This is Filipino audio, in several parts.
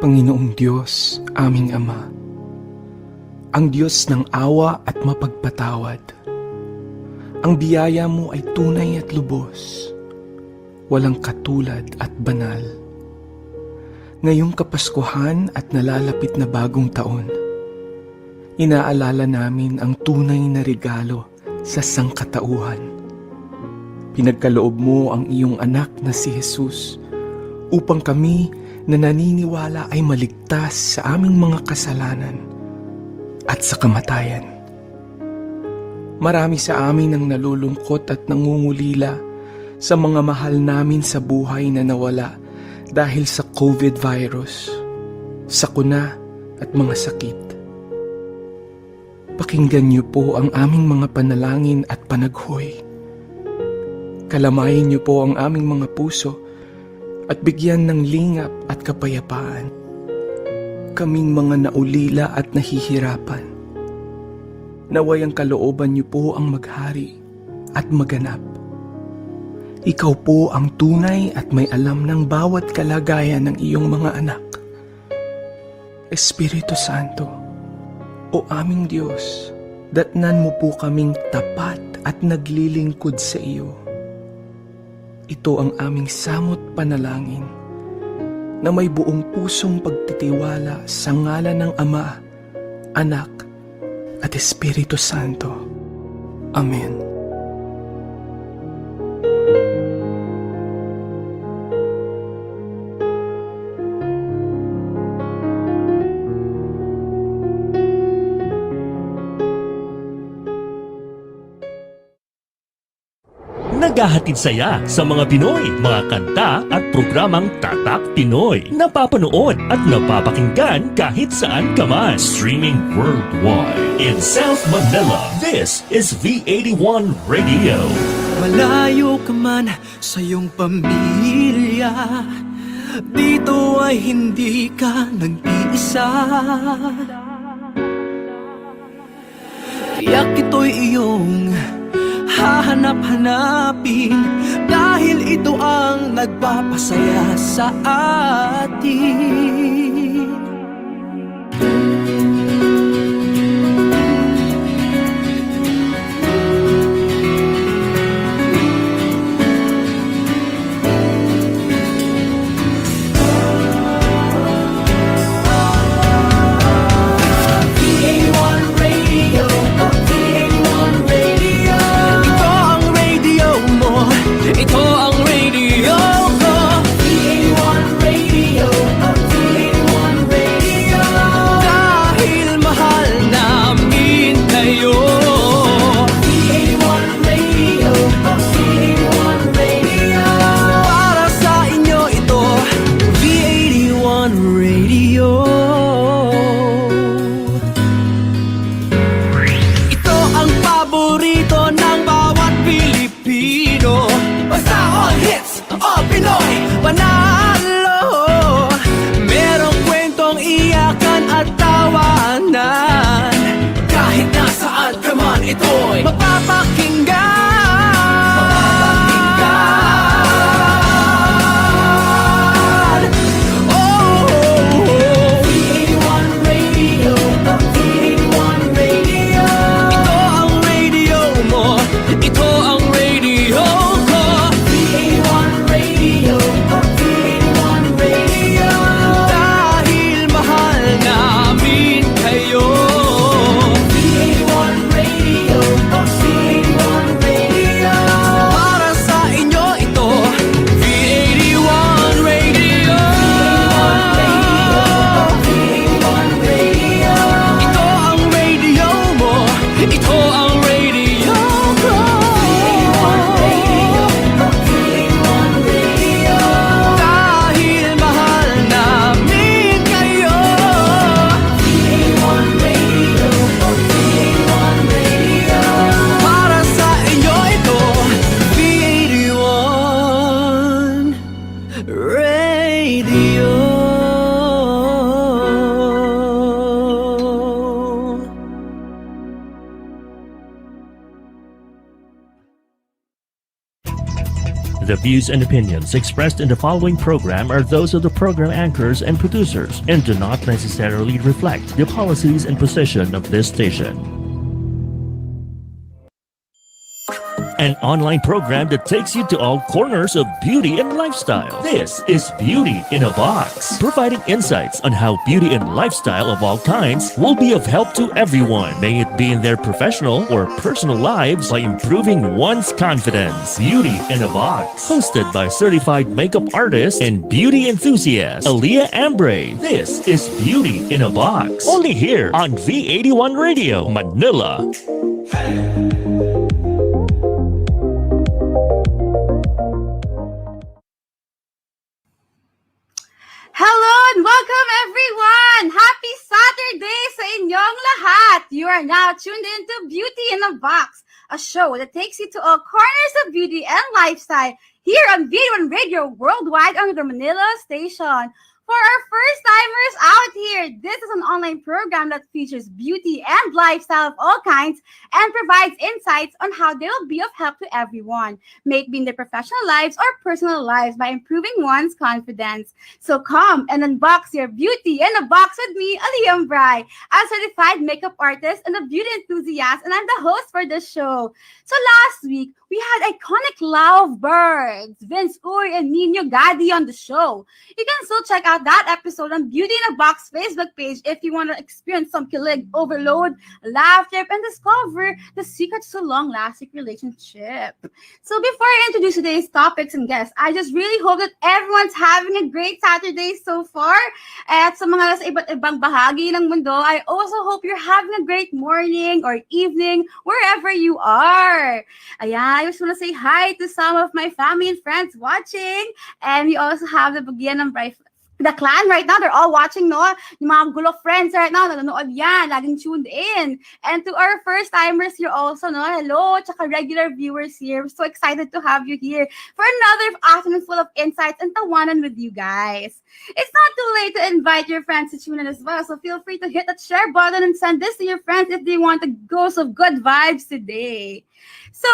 Panginoong Diyos, aming Ama, ang Diyos ng awa at mapagpatawad. Ang biyaya mo ay tunay at lubos, walang katulad at banal. Ngayong Kapaskuhan at nalalapit na bagong taon, inaalala namin ang tunay na regalo sa sangkatauhan. Pinagkaloob mo ang iyong anak na si Jesus upang kami na naniniwala ay maligtas sa aming mga kasalanan at sa kamatayan. Marami sa amin ang nalulungkot at nangungulila sa mga mahal namin sa buhay na nawala dahil sa COVID virus, sakuna at mga sakit. Pakinggan niyo po ang aming mga panalangin at panaghoy. Kalamayin niyo po ang aming mga puso at bigyan ng lingap at kapayapaan kaming mga naulila at nahihirapan. Naway ang kalooban niyo po ang maghari at maganap. Ikaw po ang tunay at may alam ng bawat kalagayan ng iyong mga anak. Espiritu Santo, o aming Diyos, datnan mo po kaming tapat at naglilingkod sa iyo. Ito ang aming samot panalangin na may buong pusong pagtitiwala sa ngalan ng Ama, Anak, at Espiritu Santo. Amen. Naghahatid saya sa mga Pinoy, mga kanta at programang Tatak Pinoy. Napapanood at napapakinggan kahit saan ka man. Streaming worldwide. In South Manila, this is V81 Radio. Malayo ka man sa iyong pamilya, dito ay hindi ka nag-iisa. Tiyak ito'y iyong hahanap-hanapin, dahil ito ang nagpapasaya sa atin. Ito'y mapapakinggan. V81 Radio, V81 Radio. Ito ang radio mo, ito ang radio ko. V81 Radio, V81 Radio. Dahil mahal namin kayo. The views and opinions expressed in the following program are those of the program anchors and producers and do not necessarily reflect the policies and position of this station. An online program that takes you to all corners of beauty and lifestyle. This is Beauty in a Box, providing insights on how beauty and lifestyle of all kinds will be of help to everyone, may it be in their professional or personal lives by improving one's confidence. Beauty in a Box, hosted by certified makeup artist and beauty enthusiast, Aaliyah Ambre. This is Beauty in a Box, only here on V81 Radio, Manila. Hello and welcome everyone! Happy Saturday sa inyong lahat! You are now tuned in to Beauty in a Box, a show that takes you to all corners of beauty and lifestyle here on V1 Radio Worldwide on the Manila station. For our first-timers out here, this is an online program that features beauty and lifestyle of all kinds and provides insights on how they will be of help to everyone, may it be in their professional lives or personal lives by improving one's confidence. So come and unbox your beauty in a box with me, Aaliyah Ambre, a certified makeup artist and a beauty enthusiast, and I'm the host for this show. So last week, we had iconic lovebirds, Vince Uy and Nino Gadi on the show. You can still check out that episode on Beauty in a Box Facebook page if you want to experience some kilig overload, laughter, and discover the secrets to long-lasting relationship. So before I introduce today's topics and guests, I just really hope that everyone's having a great Saturday so far. At sa mga nasa iba't ibang bahagi ng mundo, I also hope you're having a great morning or evening wherever you are. Ayan, I just want to say hi to some of my family and friends watching. And we also have the Bagyan ng the clan right now. They're all watching, no? Yung mga gulo friends right now, nanonood yan, laging tuned in. And to our first-timers here also, no? Hello, tsaka regular viewers here. We're so excited to have you here for another afternoon full of insights and tawanan with you guys. It's not too late to invite your friends to tune in as well, so feel free to hit that share button and send this to your friends if they want a dose of good vibes today. So,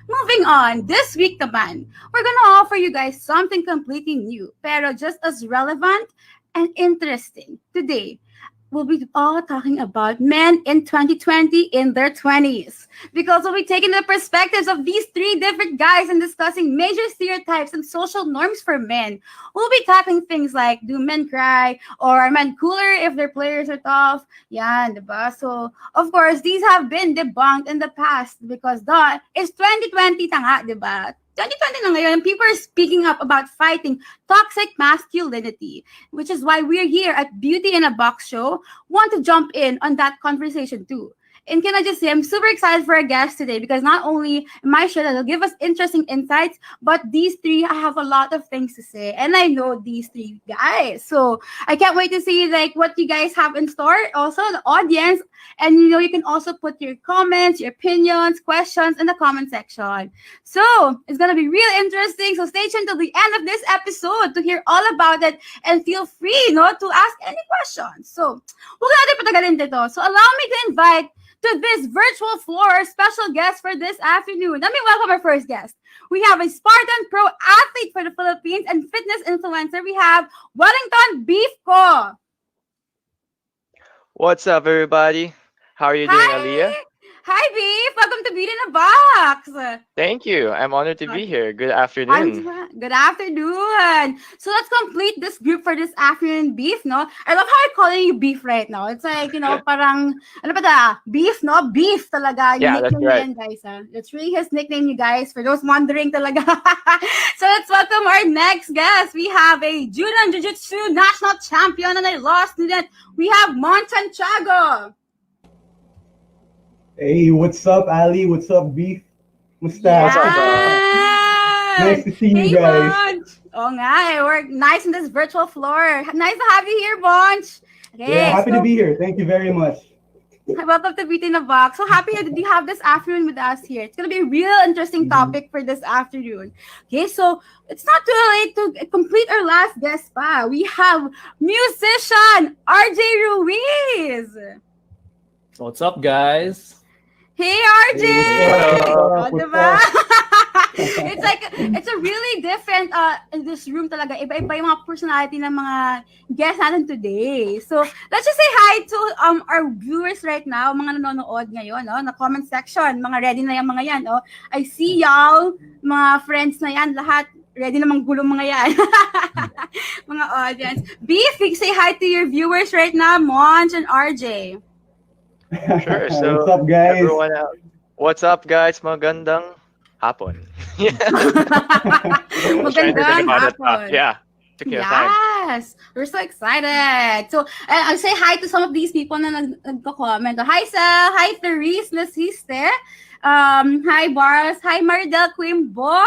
moving on, this week naman, we're gonna offer you guys something completely new, pero just as relevant and interesting. Today, we'll be all talking about men in 2020 in their 20s. Because we'll be taking the perspectives of these three different guys and discussing major stereotypes and social norms for men. We'll be tackling things like, do men cry? Or are men cooler if their players are tough? Yan, diba? So, of course, these have been debunked in the past because it's 2020 na nga, diba? 2020 na ngayon, people are speaking up about fighting toxic masculinity, which is why we're here at Beauty in a Box show, want to jump in on that conversation too. And can I just say, I'm super excited for our guest today because not only am I sure that they'll give us interesting insights, but these three have a lot of things to say. And I know these three guys. So I can't wait to see like what you guys have in store. Also, the audience. And you know, you can also put your comments, your opinions, questions in the comment section. So it's going to be real interesting. So stay tuned till the end of this episode to hear all about it. And feel free, to ask any questions. So, huwag natin patagalin dito. So allow me to invite to this virtual floor our special guest for this afternoon. Let me welcome our first guest. We have a Spartan Pro athlete for the Philippines and fitness influencer. We have Wellington Beef Ko. What's up, everybody? How are you doing, Aaliyah? Hi, Beef. Welcome to Beauty in a Box. Thank you. I'm honored to be here. Good afternoon. Good afternoon. So let's complete this group for this afternoon, Beef, no? I love how I'm calling you Beef right now. It's like, parang, ano ba da? Beef, no? Beef talaga. Yeah, that's right. Yan, guys, That's really his nickname, you guys, for those wondering talaga. So let's welcome our next guest. We have a Judo and Jiu-Jitsu national champion and a law student. We have Mon Santiago. Hey, what's up, Ali? What's up, Beef? Mustache. Nice to see you guys. Oh, nga, we're nice in this virtual floor. Nice to have you here, Bonch. Okay, Yeah, happy to be here. Thank you very much. Welcome to Beauty in a Box. So happy that you have this afternoon with us here. It's going to be a real interesting topic for this afternoon. Okay, so it's not too late to complete our last guest pa. We have musician RJ Ruiz. What's up, guys? Hey, RJ! Hey, what's up? Oh, diba? It's it's a really different in this room talaga. Iba-iba yung mga personality ng mga guests natin today. So, let's just say hi to our viewers right now, mga nanonood ngayon, no, na comment section. Mga ready na yung mga yan, oh. I see y'all, mga friends na yan, lahat ready na manggulong mga yan. Mga audience. Beef, say hi to your viewers right now, Monch and RJ. Sure. So, What's up, guys? everyone out. What's up, guys? Magandang hapon. Yeah. Was trying to think Magandang about it. hapon. Yeah. Took me a time. Yes, we're so excited. So, I'll say hi to some of these people na nagko-comment. Hi, Sel. Hi, Therese Lasiste. Hi, Bars. Hi, Maridel Quimbo.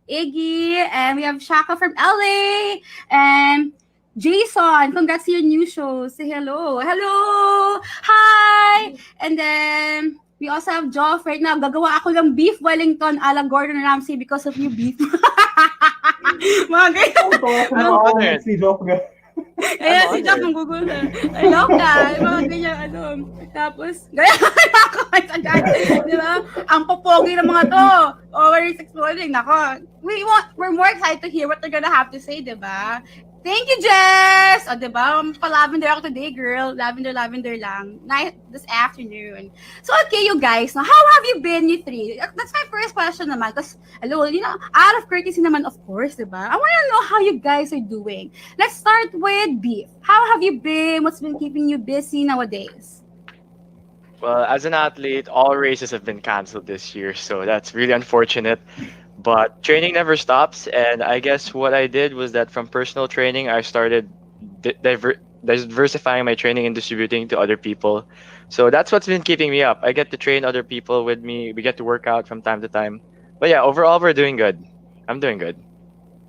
Iggy. And we have Shaka from LA. And Jason, congrats to your new show. Say hello. Hello. Hi. And then we also have Joff right now. Gagawa ako ng beef Wellington a la Gordon Ramsay because of you, beef. Mga ganyan. I'm honored. Si Joff nga. Ayan, si Joff ang Google na. I love that. Mga ganyan, Tapos, ganyan ako agad. Di ba? Ang popogi ng mga to. Always exploding. Nako. We're more excited to hear what they're gonna have to say, di ba? Thank you, Jess! O, diba? Pa-lavender ako today, girl. Lavender lang. Night this afternoon. So, okay, you guys. Now, how have you been, you three? That's my first question naman. Because, hello, out of courtesy naman, of course, diba? I want to know how you guys are doing. Let's start with Beef. How have you been? What's been keeping you busy nowadays? Well, as an athlete, all races have been canceled this year, so that's really unfortunate. But training never stops, and I guess what I did was that from personal training, I started diversifying my training and distributing to other people. So that's what's been keeping me up. I get to train other people with me. We get to work out from time to time. But yeah, overall, we're doing good. I'm doing good.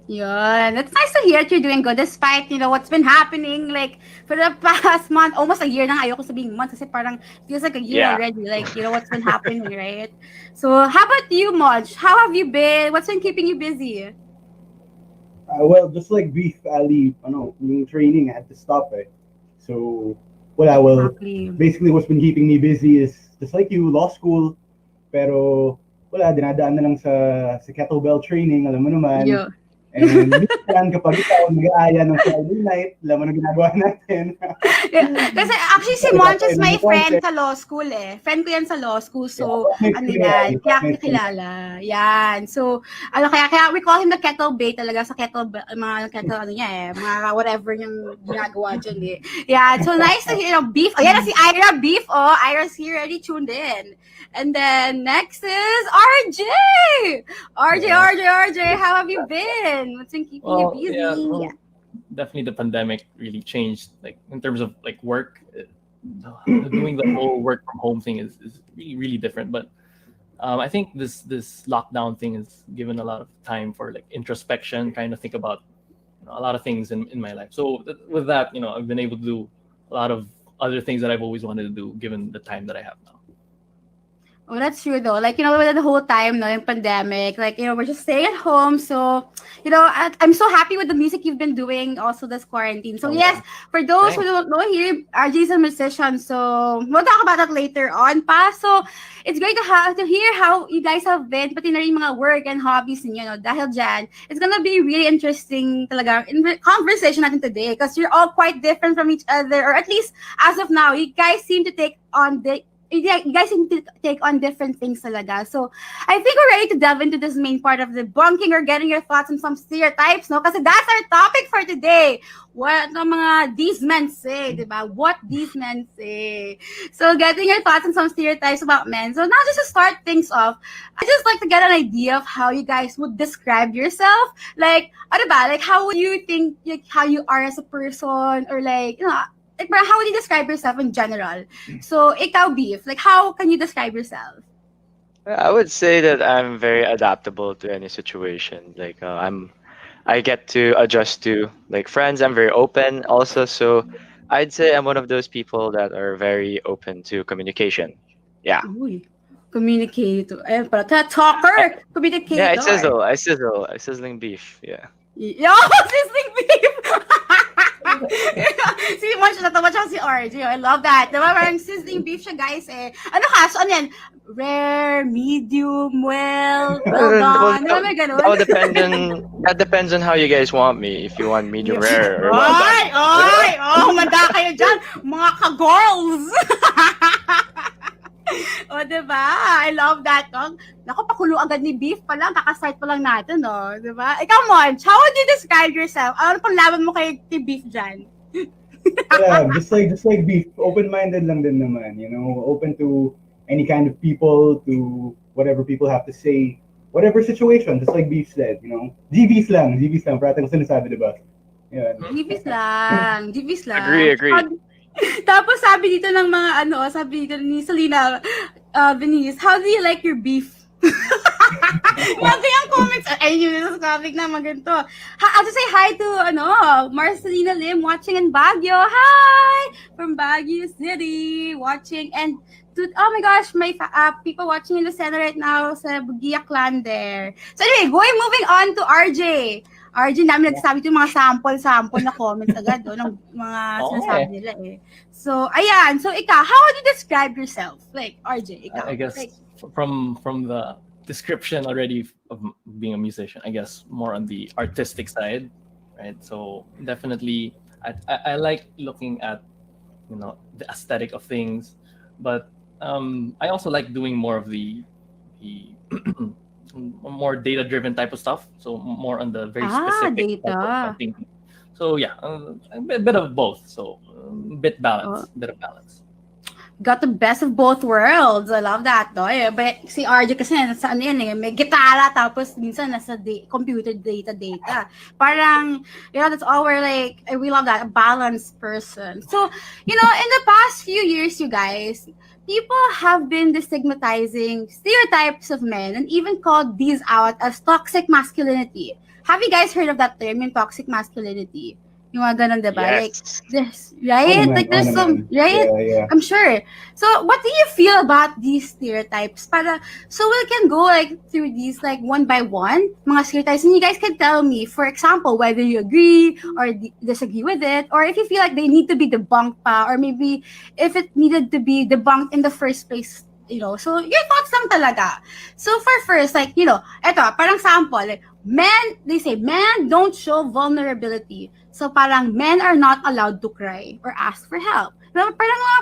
Yun. It's nice to hear that you're doing good despite, what's been happening like for the past month, almost a year na nga. Ayoko sabihing month kasi parang feels like a year Yeah. already. Like, what's been happening, right? So, how about you, Monch? How have you been? What's been keeping you busy? Well, just like Beef, Ali, yung training, I had to stop it. So, well, Exactly. basically what's been keeping me busy is just like you, law school, pero dinadaan na lang sa kettlebell training, alam mo naman. Yeah. And minsan kapag ikaw nag-aaya ng Friday night, alam mo na ginagawa natin. Kasi actually si Monch is my friend sa law school eh. Friend ko yan sa law school. So, yan. Kaya kita kilala. Yan. So, kaya we call him the kettle bay talaga sa kettle, mga kettle niya eh. Mga whatever yung ginagawa dyan eh. Yeah. So, nice to hear Beef. Oh, yan na si Ira Beef. Oh, Ira's here already tuned in. And then, next is RJ! RJ, how have you been? What's been keeping you busy? Yeah, definitely the pandemic really changed, like in terms of like work. Doing the whole work from home thing is really, really different. But I think this lockdown thing has given a lot of time for like introspection, kind of think about a lot of things in my life. So with that, I've been able to do a lot of other things that I've always wanted to do given the time that I have now. Oh, that's true though. Like, with the whole time, no, in pandemic, like, we're just staying at home. So, I'm so happy with the music you've been doing also this quarantine. So, yes, for those who don't know here, RJ is a musician. So, we'll talk about that later on pa. So, it's great to hear how you guys have been, pati na rin mga work and hobbies ninyo, no? Dahil dyan, it's gonna be really interesting talaga in the conversation natin today because you're all quite different from each other, or at least as of now, you guys seem to take on different things talaga. So, I think we're ready to delve into this main part of the debunking or getting your thoughts on some stereotypes, no? Kasi that's our topic for today. What the mga these men say, diba? What these men say. So, getting your thoughts on some stereotypes about men. So, now just to start things off, I just like to get an idea of how you guys would describe yourself. Like, ano ba? Like, how would you think, like, how you are as a person, or like, how would you describe yourself in general? So, ikaw, Beef, like, how can you describe yourself? I would say that I'm very adaptable to any situation. Like I get to adjust to like friends. I'm very open also. So I'd say I'm one of those people that are very open to communication. Yeah. Uy, communicate. Ayun pala, talker, communicator. Yeah, I sizzling beef. Yeah. Yo, sizzling beef! Si Monch natawa siya si RJ. I love that. Diba? Parang sizzling beef siya, guys eh. Ano ka? So, ano yan? rare, medium, well Well, done. Alam mo, ganun? that depends on how you guys want me. If you want medium rare or well Ay, done. ay, oh, manda kayo dyan, mga ka-girls. O, diba? I love that. Oh, naku, pakulo agad ni Beef pa lang. Kakastart pa lang natin, no? Diba? Ikaw, Monch, how would you describe yourself? Ano pang laban mo kay Beef dyan? Yeah, just like Beef, open-minded lang din naman, you know, open to any kind of people, to whatever people have to say, whatever situation, just like Beef said, you know. GBs lang, parang sinasabi, diba? Yeah. Divis lang. Divis lang. Agree. Tapos sabi dito ng mga sabi dito ni Selena Venice, how do you like your beef? Lagi yung comments. Ay, yun sa topic na maganto. I'll just say hi to Marcelina Lim watching in Baguio. Hi! From Baguio City watching, and to, oh my gosh, my people watching in the center right now sa Bugia Clan there. So anyway, moving on to RJ. RJ, namin nagsasabi ito yung mga sample na comments agad ng mga sinasabi nila eh. So, ayan. So, ikaw, how would you describe yourself? Like, RJ, ikaw. I guess like, from the description already of being a musician, I guess more on the artistic side, right? So definitely, I like looking at, you know, the aesthetic of things, but I also like doing more of the more data-driven type of stuff. So more on the very specific data. type of thinking. So yeah, a bit of both. So bit of balance. Got the best of both worlds. I love that, no? But si RJ kasi nasa may gitara tapos minsan nasa computer data. Parang, you know, that's all we're like, we love that, a balanced person. So, you know, in the past few years, you guys, people have been destigmatizing stereotypes of men and even called these out as toxic masculinity. Have you guys heard of that term, yung toxic masculinity? Yung mga ganun, diba? Yes. Like, this, right? Like, there's some, right? Yeah. I'm sure. So, what do you feel about these stereotypes? So we can go like through these like one by one, mga stereotypes, and you guys can tell me, for example, whether you agree or disagree with it, or if you feel like they need to be debunked pa, or maybe if it needed to be debunked in the first place, you know. So, your thoughts lang talaga. So, for first, like, you know, eto, parang sample, like, they say men don't show vulnerability. So parang men are not allowed to cry or ask for help. Parang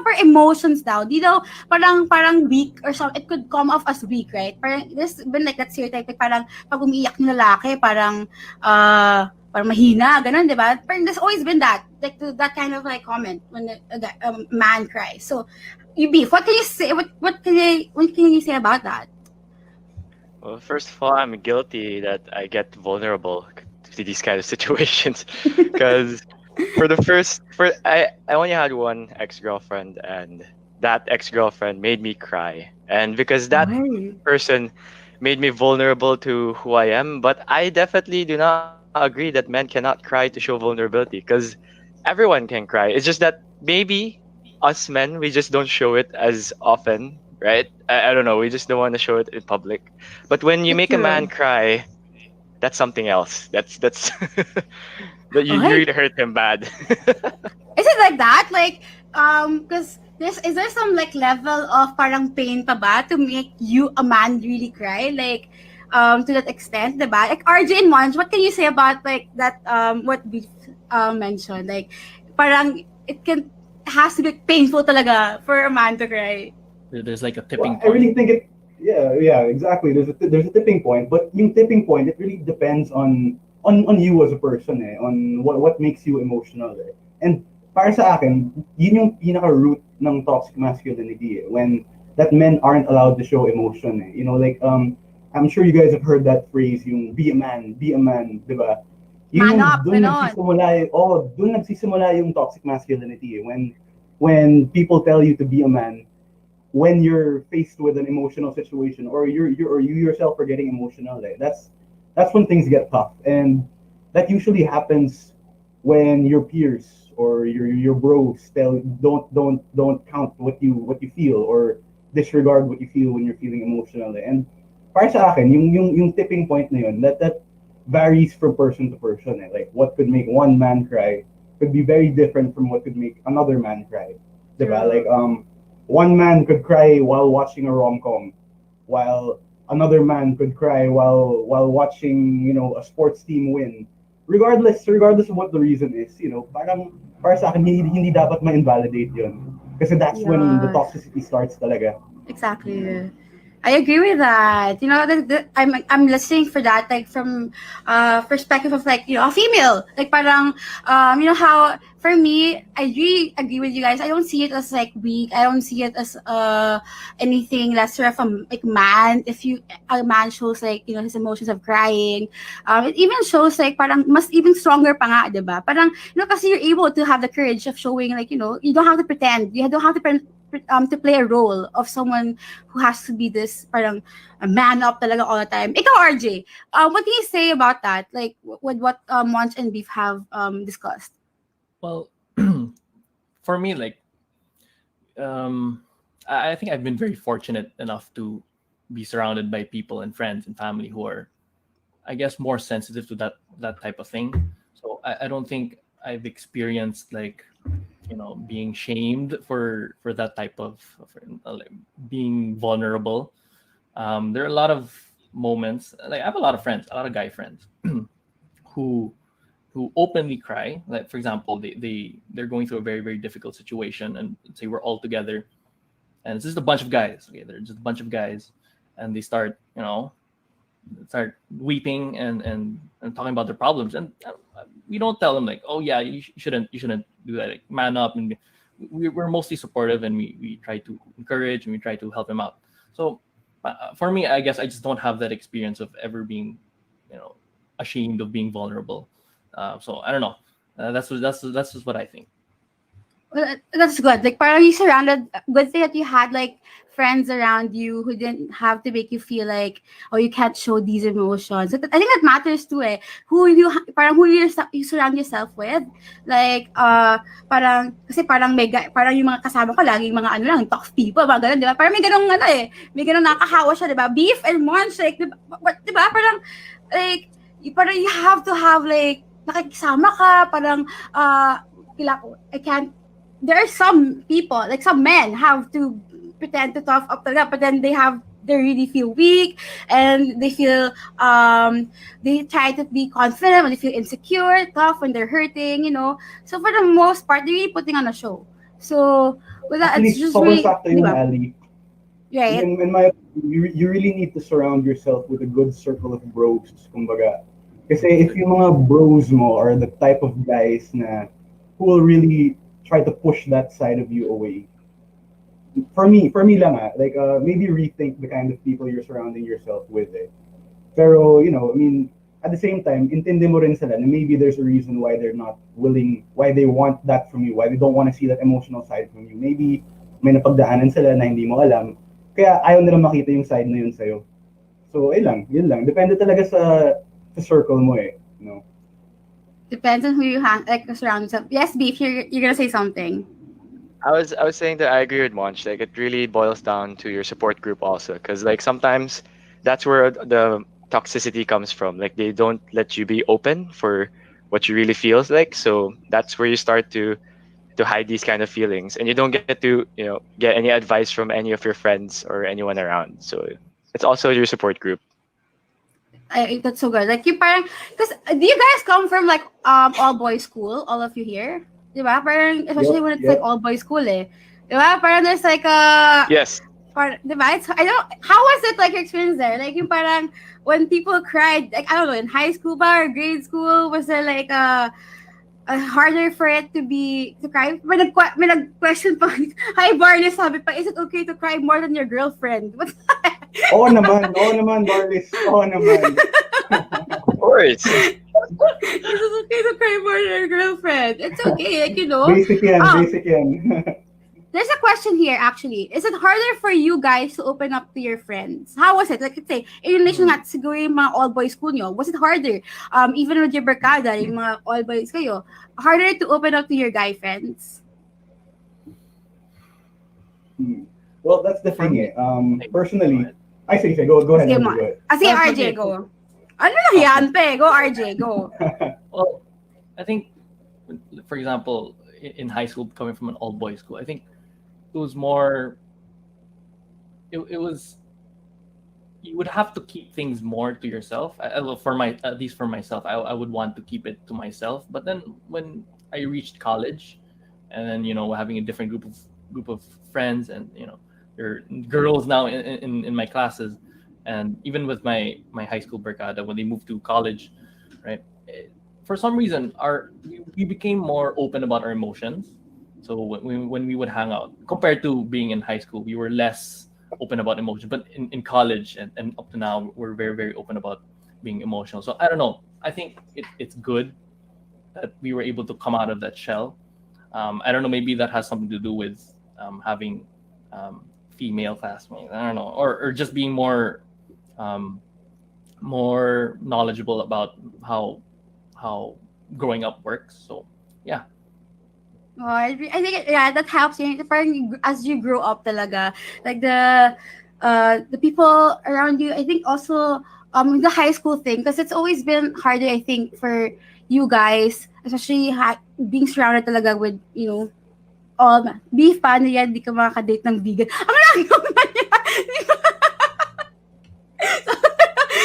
for emotions daw. Di daw parang weak or something. It could come off as weak, right? Parang there's been like that stereotype, like parang pag umiiyak ng lalaki, parang mahina, ganun, di ba? Parang there's always been that, like that kind of like comment when the man cries. So, Beef, what can you say? What can you say about that? Well, first of all, I'm guilty that I get vulnerable to these kind of situations because I only had one ex-girlfriend, and that ex-girlfriend made me cry, and because that person made me vulnerable to who I am. But I definitely do not agree that men cannot cry to show vulnerability, because everyone can cry. It's just that maybe us men, we just don't show it as often, right? I don't know, we just don't want to show it in public. But when you make a man cry, that's something else. That's that you really hurt him bad. Is it like that? Like, because is there some like level of parang pain pa ba to make you a man really cry? Like, to that extent, diba? Like RJ and Monch, what can you say about like that? What we mentioned, like, parang it has to be painful talaga for a man to cry. There's like a tipping point. I really think yeah, exactly. There's a tipping point, but yung tipping point, it really depends on you as a person, on what makes you emotional. And para sa akin, yun yung pinaka-root ng toxic masculinity, when that men aren't allowed to show emotion. You know, like I'm sure you guys have heard that phrase, yung be a man, diba? Man up, dun nagsisimula yung toxic masculinity, when people tell you to be a man when you're faced with an emotional situation, or you yourself are getting emotional. That's when things get tough, and that usually happens when your peers or your bros don't count what you feel, or disregard what you feel when you're feeling emotional. And para sa akin, yung tipping point na yun, that varies from person to person. Like what could make one man cry could be very different from what could make another man cry. Diba? Like one man could cry while watching a rom-com, while another man could cry while watching, a sports team win. Regardless of what the reason is, parang para sa akin hindi dapat ma-invalidate 'yun. Kasi that's when the Yes. toxicity starts talaga. Exactly. I agree with that. I'm listening for that, like from perspective of like a female, like parang how for me I really agree with you guys. I don't see it as like weak. I don't see it as anything lesser of a like man. If a man shows like his emotions of crying, it even shows like parang mas even stronger pa nga, diba? Parang kasi you're able to have the courage of showing like you don't have to pretend. You don't have to play a role of someone who has to be this parang a man up talaga all the time. Ikaw, RJ, what do you say about that? Like with what Monch and Beef have discussed? Well, for me, like, I think I've been very fortunate enough to be surrounded by people and friends and family who are, I guess, more sensitive to that type of thing. So I don't think I've experienced like being shamed for that type of like, being vulnerable. There are a lot of moments. Like I have a lot of friends, a lot of guy friends, who openly cry. Like for example, they're going through a very very difficult situation, and let's say we're all together, and it's just a bunch of guys. Okay, they're just a bunch of guys, and they start start weeping and talking about their problems, and we don't tell them like, oh yeah, you shouldn't do that, like man up, and we're mostly supportive, and we try to encourage and we try to help them out. So for me, I guess I just don't have that experience of ever being ashamed of being vulnerable. So I don't know, that's just what I think. Well, that's good. Like parang you surrounded. Good thing that you had like friends around you who didn't have to make you feel like, oh, you can't show these emotions. I think that matters too. Who you surround yourself with. Like parang kasi parang parang yung mga kasama ko laging mga lang tough people, mga ganun, di ba? Parang may ganung may ganung nakakahawa siya, di ba? Beef and Monch, like di ba? Parang like parang you have to have like nakikisama ka, parang I can't. There are some people, like some men, have to pretend to tough up talaga, but then they really feel weak and they feel they try to be confident when they feel insecure, tough when they're hurting, So for the most part, they're really putting on a show. So with that, Actually, it's just sobrang really, sakto yun, Ali. right? In my opinion, you really need to surround yourself with a good circle of bros, kumbaga. Kasi if yung mga bros mo are the type of guys na who will really try to push that side of you away. For me lang like maybe rethink the kind of people you're surrounding yourself with. Pero, I mean, at the same time, intindi mo rin sila na maybe there's a reason why they're not willing, why they want that from you, why they don't want to see that emotional side from you. Maybe may napagdaanan sila na hindi mo alam, kaya ayaw nila makita yung side na yun sa'yo. So, yun lang. Depende talaga sa circle mo Depends on who you surround yourself. Yes, Beef, you're gonna say something. I was saying that I agree with Monch. Like it really boils down to your support group also, because like sometimes that's where the toxicity comes from. Like they don't let you be open for what you really feels like. So that's where you start to hide these kind of feelings, and you don't get to get any advice from any of your friends or anyone around. So it's also your support group. That's so good. Like, parang, because do you guys come from like all boys school? All of you here, diba? Parang especially when it's like all boys school, diba? Parang there's like a Yes. Diba? I don't. How was it like your experience there? Like, yung parang when people cried, like I don't know, in high school or grade school, was there like a harder for it to cry? May nag-question pa. Hi, Barney, sabi pa, is it okay to cry more than your girlfriend? What's that? Oo naman, Barlis. Oo naman. Of course. Is it okay to cry more than your girlfriend? It's okay, like, Basic yan. There's a question here, actually. Is it harder for you guys to open up to your friends? How was it? Like, let's say, in relation nga, siguro yung mga all-boys school nyo, was it harder? Even with your barkada, yung mga all-boys kayo, harder to open up to your guy friends? Well, that's the thing. Personally, I say, go ahead. Sige, Go ahead. Sige, RJ, go. Ano na yan, pe? Go, RJ, go. Well, I think, for example, in high school, coming from an all-boys school, I think it was more. It was you would have to keep things more to yourself. For my at least for myself, I would want to keep it to myself. But then when I reached college, and then having a different group of friends, and there are girls now in my classes, and even with my high school barkada when they moved to college, right? For some reason, we became more open about our emotions. So when we would hang out, compared to being in high school, we were less open about emotion. But in college and up to now, we're very, very open about being emotional. So I don't know. I think it's good that we were able to come out of that shell. I don't know. Maybe that has something to do with having female classmates. I don't know, or just being more knowledgeable about how growing up works. So yeah. Oh, I think yeah, that helps. Parang as you grow up talaga, like the people around you. I think also the high school thing, because it's always been harder. I think for you guys, especially being surrounded talaga with beef pa na yan, di ka makakadate ng vegan. Ang lagong na yan!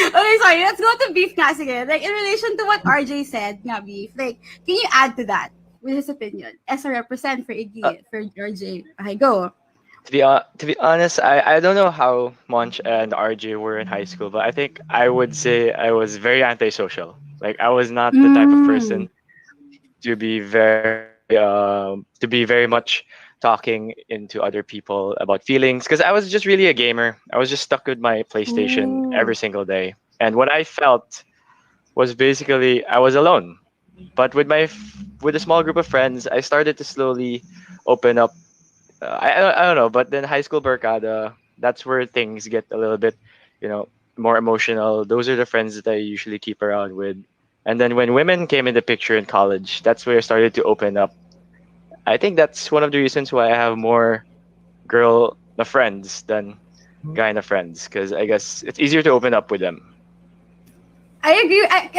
Okay, sorry. Let's go to beef nga. Sige. Like, in relation to what RJ said nga, beef, like, can you add to that with his opinion as a represent for Iggy, for RJ? Okay, go. To be honest, I don't know how Monch and RJ were in high school, but I think I would say I was very antisocial. Like, I was not the type of person to be very much talking into other people about feelings, because I was just really a gamer. I was just stuck with my PlayStation every single day, and what I felt was basically I was alone. But with a small group of friends, I started to slowly open up. I don't know, but then high school barkada, that's where things get a little bit, more emotional. Those are the friends that I usually keep around with. And then when women came in the picture in college, that's where I started to open up. I think that's one of the reasons why I have more girl friends than guy friends, because I guess it's easier to open up with them. I agree. I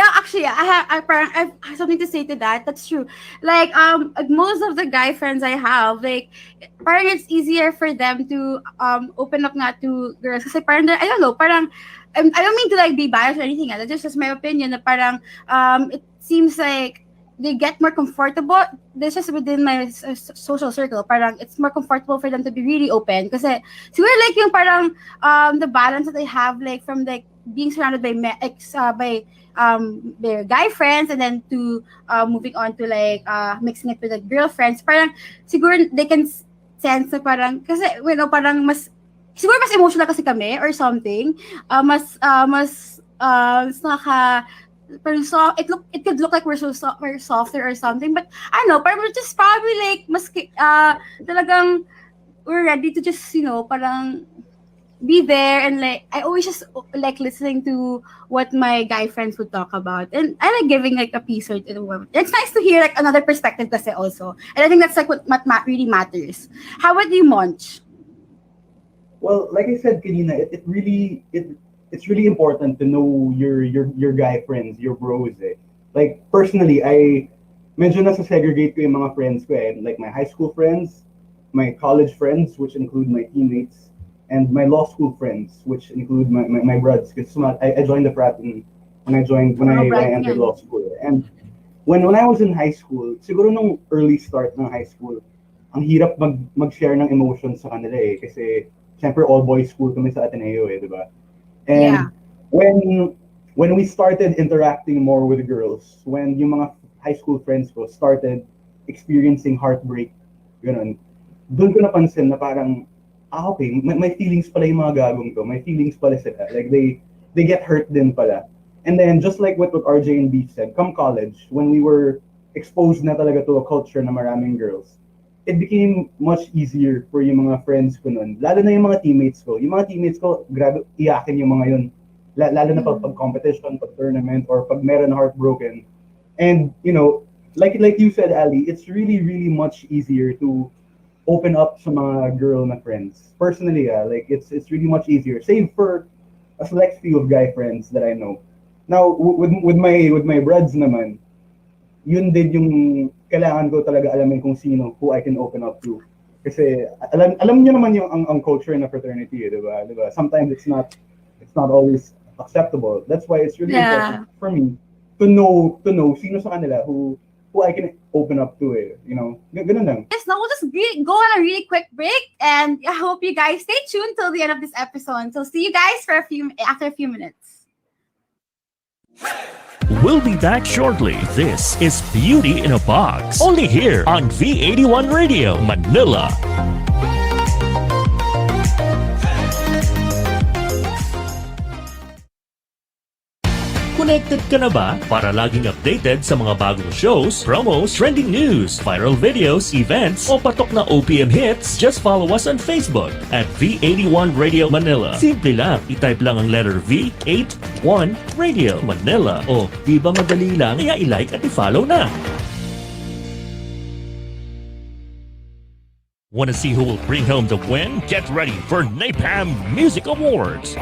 have something to say to that. That's true. Like most of the guy friends I have, like parang it's easier for them to open up not to girls. Kasi parang I don't know, parang I don't mean to like be biased or anything. That's just my opinion. Na parang it seems like they get more comfortable. This is within my social circle. Parang it's more comfortable for them to be really open. Kasi siguro like yung parang the balance that they have, like from like being surrounded by their guy friends, and then to moving on to like mixing it with the girlfriends. Parang siguro they can sense na parang kasi parang mas siguro mas emotional kasi kami or something. Mas naka pero it could look like we're softer or something, but I don't know, parang we're just probably like mas talagang we're ready to just parang be there, and like I always just like listening to what my guy friends would talk about, and I like giving like a piece or two. It's nice to hear like another perspective kasi also, and I think that's like what really matters. How about you, Monch? Well, like I said kanina, it's really important to know your guy friends, your bros. Like personally, I medyo nasa segregate ko yung mga friends ko like my high school friends, my college friends, which include my teammates, and my law school friends, which include my brothers. Because I joined the frat when I entered law school. And when I was in high school, siguro nung early start ng high school, ang hirap mag-share ng emotions sa kanila kasi syempre all boys school kami sa Ateneo di ba? And when we started interacting more with the girls, when yung mga high school friends ko started experiencing heartbreak, doon ko napansin na parang okay, may feelings pala yung mga gagong to. May feelings pala sila. Like, they get hurt din pala. And then, just like what RJ and Beef said, come college, when we were exposed na talaga to a culture na maraming girls, it became much easier for yung mga friends ko nun. Lalo na yung mga teammates ko. Yung mga teammates ko, grabe, iyakin yung mga yun. Lalo na pag competition, pag tournament, or pag meron heartbroken. And, like you said, Ali, it's really, really much easier to open up sa mga girl na friends. Personally, like it's really much easier. Save for a select few of guy friends that I know. Now, with my brothers naman, yun din yung kailangan ko talaga alamin kung sino, who I can open up to. Kasi alam niyo naman yung ang culture in a fraternity, di ba? Sometimes it's not always acceptable. That's why it's really important for me to know sino sa kanila who I can open up to, ganun lang. Yes, no, we'll just go on a really quick break, and I hope you guys stay tuned till the end of this episode. So see you guys after a few minutes. We'll be back shortly. This is Beauty in a Box, only here on V81 Radio, Manila. Connected ka na ba para laging updated sa mga bagong shows, promos, trending news, viral videos, events, o patok na OPM hits? Just follow us on Facebook at V81 Radio Manila. Simple lang, itype lang ang letter V81 Radio Manila. O, di ba madali lang? Kaya i-like at i-follow na. Want to see who will bring home the win? Get ready for Napalm Music Awards.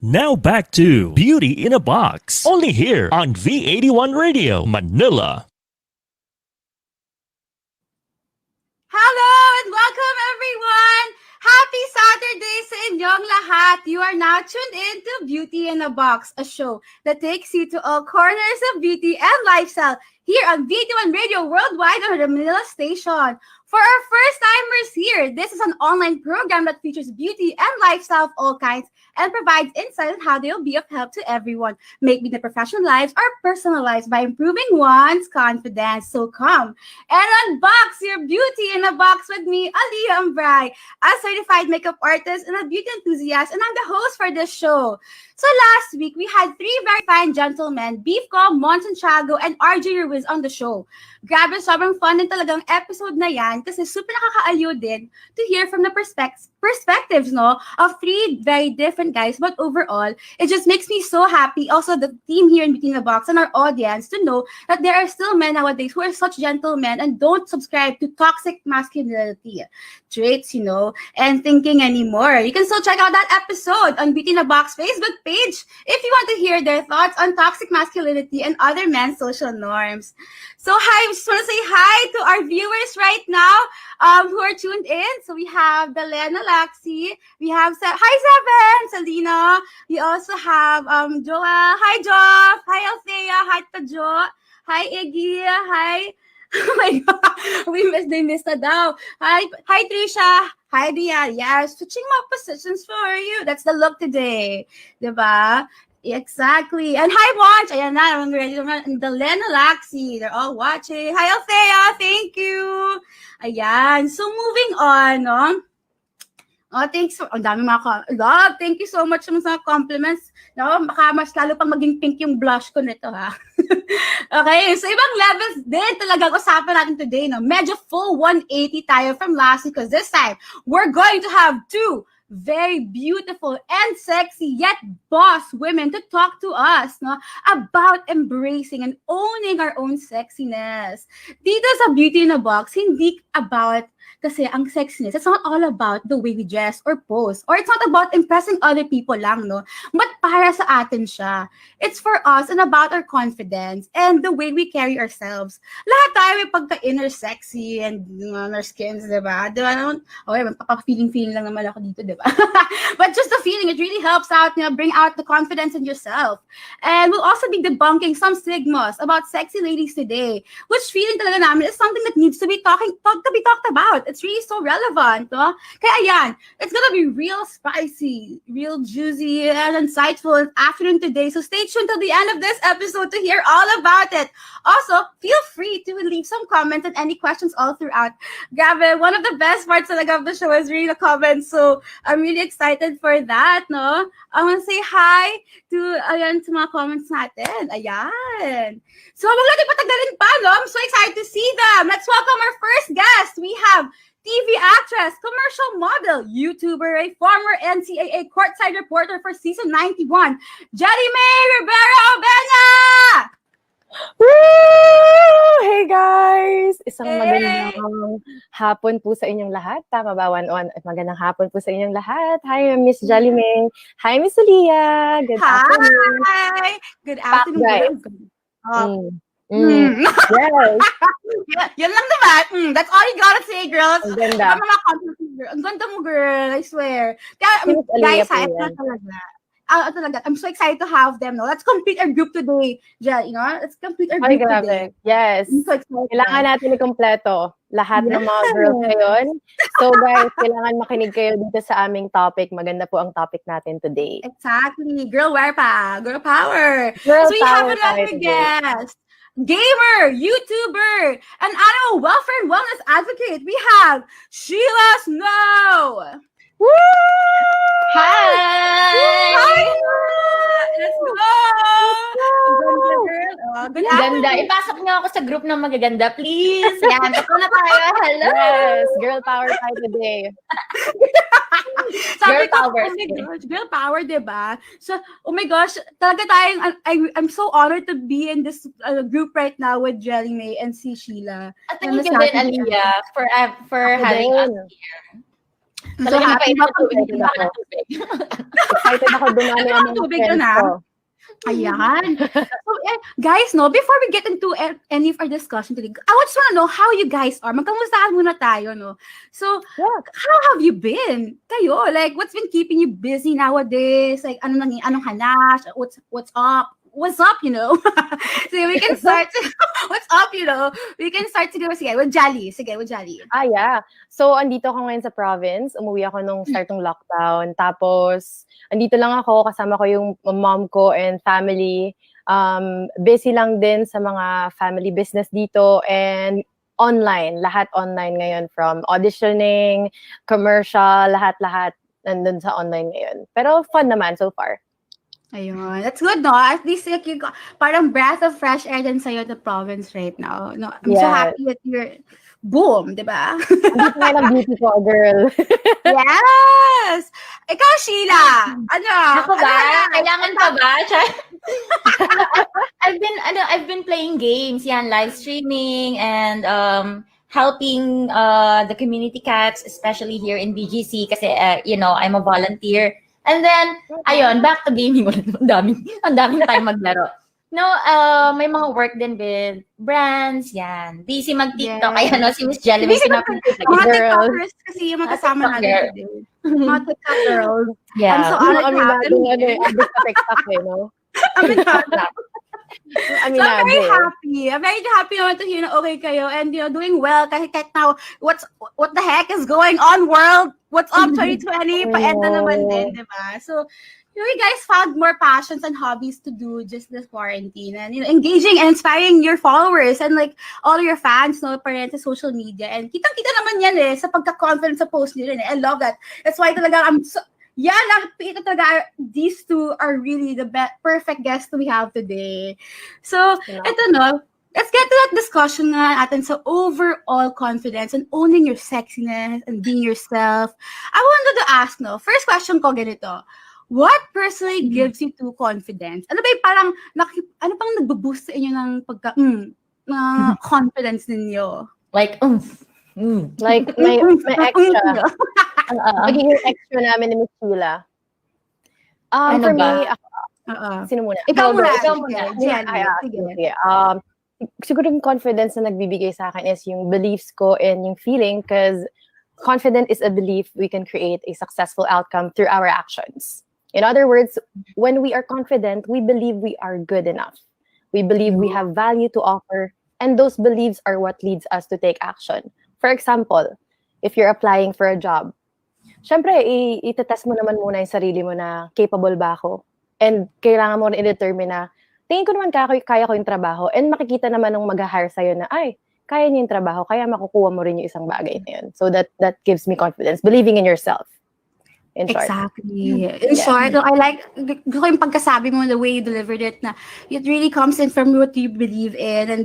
Now back to Beauty in a Box, only here on V81 Radio, Manila. Hello and welcome everyone! Happy Saturday sa inyong lahat! You are now tuned in to Beauty in a Box, a show that takes you to all corners of beauty and lifestyle here on V81 Radio Worldwide on the Manila station. For our first-timers here, this is an online program that features beauty and lifestyle of all kinds and provides insight on how they'll be of help to everyone, making their professional lives or personal lives by improving one's confidence. So come and unbox your beauty in a box with me, Aliyah Ambray, a certified makeup artist and a beauty enthusiast, and I'm the host for this show. So last week, we had three very fine gentlemen, Beef Co, Mon Santiago, and RJ Ruiz on the show. Grabe, sobrang fun din talagang episode na yan kasi super nakakaaliw din to hear from the perspectives of three very different guys. But overall, it just makes me so happy. Also, the team here in Between the Box and our audience to know that there are still men nowadays who are such gentlemen and don't subscribe to toxic masculinity traits, and thinking anymore. You can still check out that episode on Between the Box Facebook page if you want to hear their thoughts on toxic masculinity and other men's social norms. So I just want to say hi to our viewers right now who are tuned in. So we have Delena Laxi, we have hi Seven, Selena. We also have Joel. Hi Joff. Hi Althea. Hi Tajo. Hi Iggy. Hi. Oh my God, we missed na daw. Hi Trisha. Hi Dia. Yes, switching my positions for you. That's the look today, diba? Exactly. And hi, Wanch. Ayan na. I'm ready to run. And the Lena Laxi. They're all watching. Hi, Althea. Thank you. Ayan. So, moving on, Oh, thanks. Ang dami love. Thank you so much sa mga compliments. Baka mas lalo pang maging pink yung blush ko nito, ha? Okay. So, ibang levels din talagang usapan natin today, Medyo full 180 tayo from last week because this time, we're going to have two very beautiful and sexy yet boss women to talk to us about embracing and owning our own sexiness. Dito sa Beauty in a Box, hindi about kasi ang sexiness, it's not all about the way we dress or pose, or it's not about impressing other people lang, but para sa atin siya. It's for us and about our confidence and the way we carry ourselves. Lahat tayo may pagka-inner sexy and our skins, diba? Okay, feeling lang naman ako dito, diba? But just the feeling, it really helps out, bring out the confidence in yourself. And we'll also be debunking some stigmas about sexy ladies today, which feeling talaga namin is something that needs to be talked about. It's really so relevant, Kaya ayan, it's gonna be real spicy, real juicy, and insightful afternoon today. So stay tuned till the end of this episode to hear all about it. Also, feel free to leave some comments and any questions all throughout. Grabe, one of the best parts talaga of the show is really the comments. So, I'm really excited for that, no? I want to say hi to, ayan, sa mga comments natin. Ayan. So, wag natin patagalin pa, no? I'm so excited to see them. Let's welcome our first guest. We have TV actress, commercial model, YouTuber, a former NCAA courtside reporter for season 91, Jelly May Rivera Obena! Woo! Hey guys! Isang Hey! magandang hapon po sa inyong lahat. Tama ba, One-On? At magandang hapon po sa inyong lahat. Hi, Miss Jelly May. Hi, Miss Leah. Good afternoon. Hi! Good afternoon. guys. Mm. Yes, Yan lang naman. That's all you gotta say, girls. ang ganda. Ang mga content mo, girl. Ang ganda mo, girl. I swear. Kaya, Si Miss Aliyah guys, po ito yan. talaga. Talaga. I'm so excited to have them. No? Let's complete our group today, Jel. You know, let's complete our Ay, group today. grabe. Yes. I'm so excited. Kailangan natin ikumpleto lahat ng mga Yes. girls ngayon. So guys, kailangan makinig kayo dito sa aming topic. Maganda po ang topic natin today. Exactly. Girl, where pa? Girl power. Girl So we have power another tayo today. guest. Gamer, YouTuber, and animal welfare and wellness advocate. We have Sheila Snow. Woo! Hi! Let's go! Ganda, girl. Good Ganda. afternoon. Ipasok niyo ako sa group ng magaganda, please. Yan, ito na tayo. Hello. Yes, girl power tayo today. Sabi Girl ko, power. oh my gosh, girl power, diba? So, oh my gosh, talaga tayong, I'm so honored to be in this group right now with Jelly May and si Sheila. At thank you din, Aliyah, for Ako having us. din. So Talaga happy napainom ako. ng tubig. Baka ng tubig. Excited ako dumami Ano ang ang mga tubig friends yun, ah? ko. Ayan. So, guys, no, before we get into any of our discussion today, I just want to know how you guys are. Magkamustahan muna tayo, no? So, Yeah. how have you been? Kayo, like, what's been keeping you busy nowadays? Like, anong hanas? What's up? What's up, you know? So, we can start. What's up, you know? We can start siguro, sige, with Jolly. Sige, with Jolly. Yeah. So, andito ako ngayon sa province. Umuwi ako nung start ng lockdown. Tapos, andito lang ako. Kasama ko yung mom ko and family. Busy lang din sa mga family business dito. And online. Lahat online ngayon. From auditioning, commercial, lahat-lahat nandun sa online ngayon. Pero fun naman so far. Ayun. That's good, no? At least, like, you got, parang breath of fresh air din sa'yo in the province right now. No, I'm so Yes. happy that you're, boom, di ba? Andito nga ng beauty ko, girl. Yes! Ikaw, Sheila! Ano? Ako ba? Ano? Kailangan pa ba? I've been playing games, yan, live streaming and helping the community cats, especially here in BGC kasi I'm a volunteer. And then, ayun, back to gaming ulit. Ang daming time maglaro. No, may mga work din with brands, yan. Busy mag-TikTok. Yes. Ayan, no, si Miss Jelly, may Busy pinapalagay. Mga Girl. TikTokers kasi yung mga kasama TikTok natin girl. today. Mga TikTok girls. I'm Yeah. so Ano honored kami to have natin, them. abis sa TikTok no? I'm very Aminado. happy. I'm very happy naman to hear na okay kayo and doing well kahit now what the heck is going on world? What's up 2020? Pa-end na naman din, di ba? So, you guys found more passions and hobbies to do just this quarantine and engaging and inspiring your followers and like all your fans pa rin sa social media and kitang-kita naman yan sa pagka-confident sa post nila I love that. That's why talaga ito talaga, these two are really the perfect guests we have today. So, ito let's get to that discussion nga natin sa overall confidence and owning your sexiness and being yourself. I wanted to ask, first question ko ganito. What personally gives you to confidence? Ano ba yung parang, ano pang nagbo-boost sa inyo ng confidence ninyo? Like, Like, may extra. Magiging extra namin ni Miss Sheila. Ano For ba? me, sino muna? Ikaw muna. ikaw Sige, muna. Jenny. Sige. Sige. Siguro yung confidence na nagbibigay sa akin is yung beliefs ko and yung feeling because confident is a belief we can create a successful outcome through our actions. In other words, when we are confident, we believe we are good enough. We believe we have value to offer, and those beliefs are what leads us to take action. For example, if you're applying for a job, syempre, itetest mo naman muna yung sarili mo na capable ba ako? And kailangan mo rin i-determine na, tingin ko naman kaya ko yung trabaho. And makikita naman nung mag-hire sa'yo na, kaya niyo yung trabaho, kaya makukuha mo rin yung isang bagay na yun. So that gives me confidence, believing in yourself. In short. Exactly. In short, gusto ko yung pagkasabi mo, the way you delivered it, na it really comes in from what you believe in, and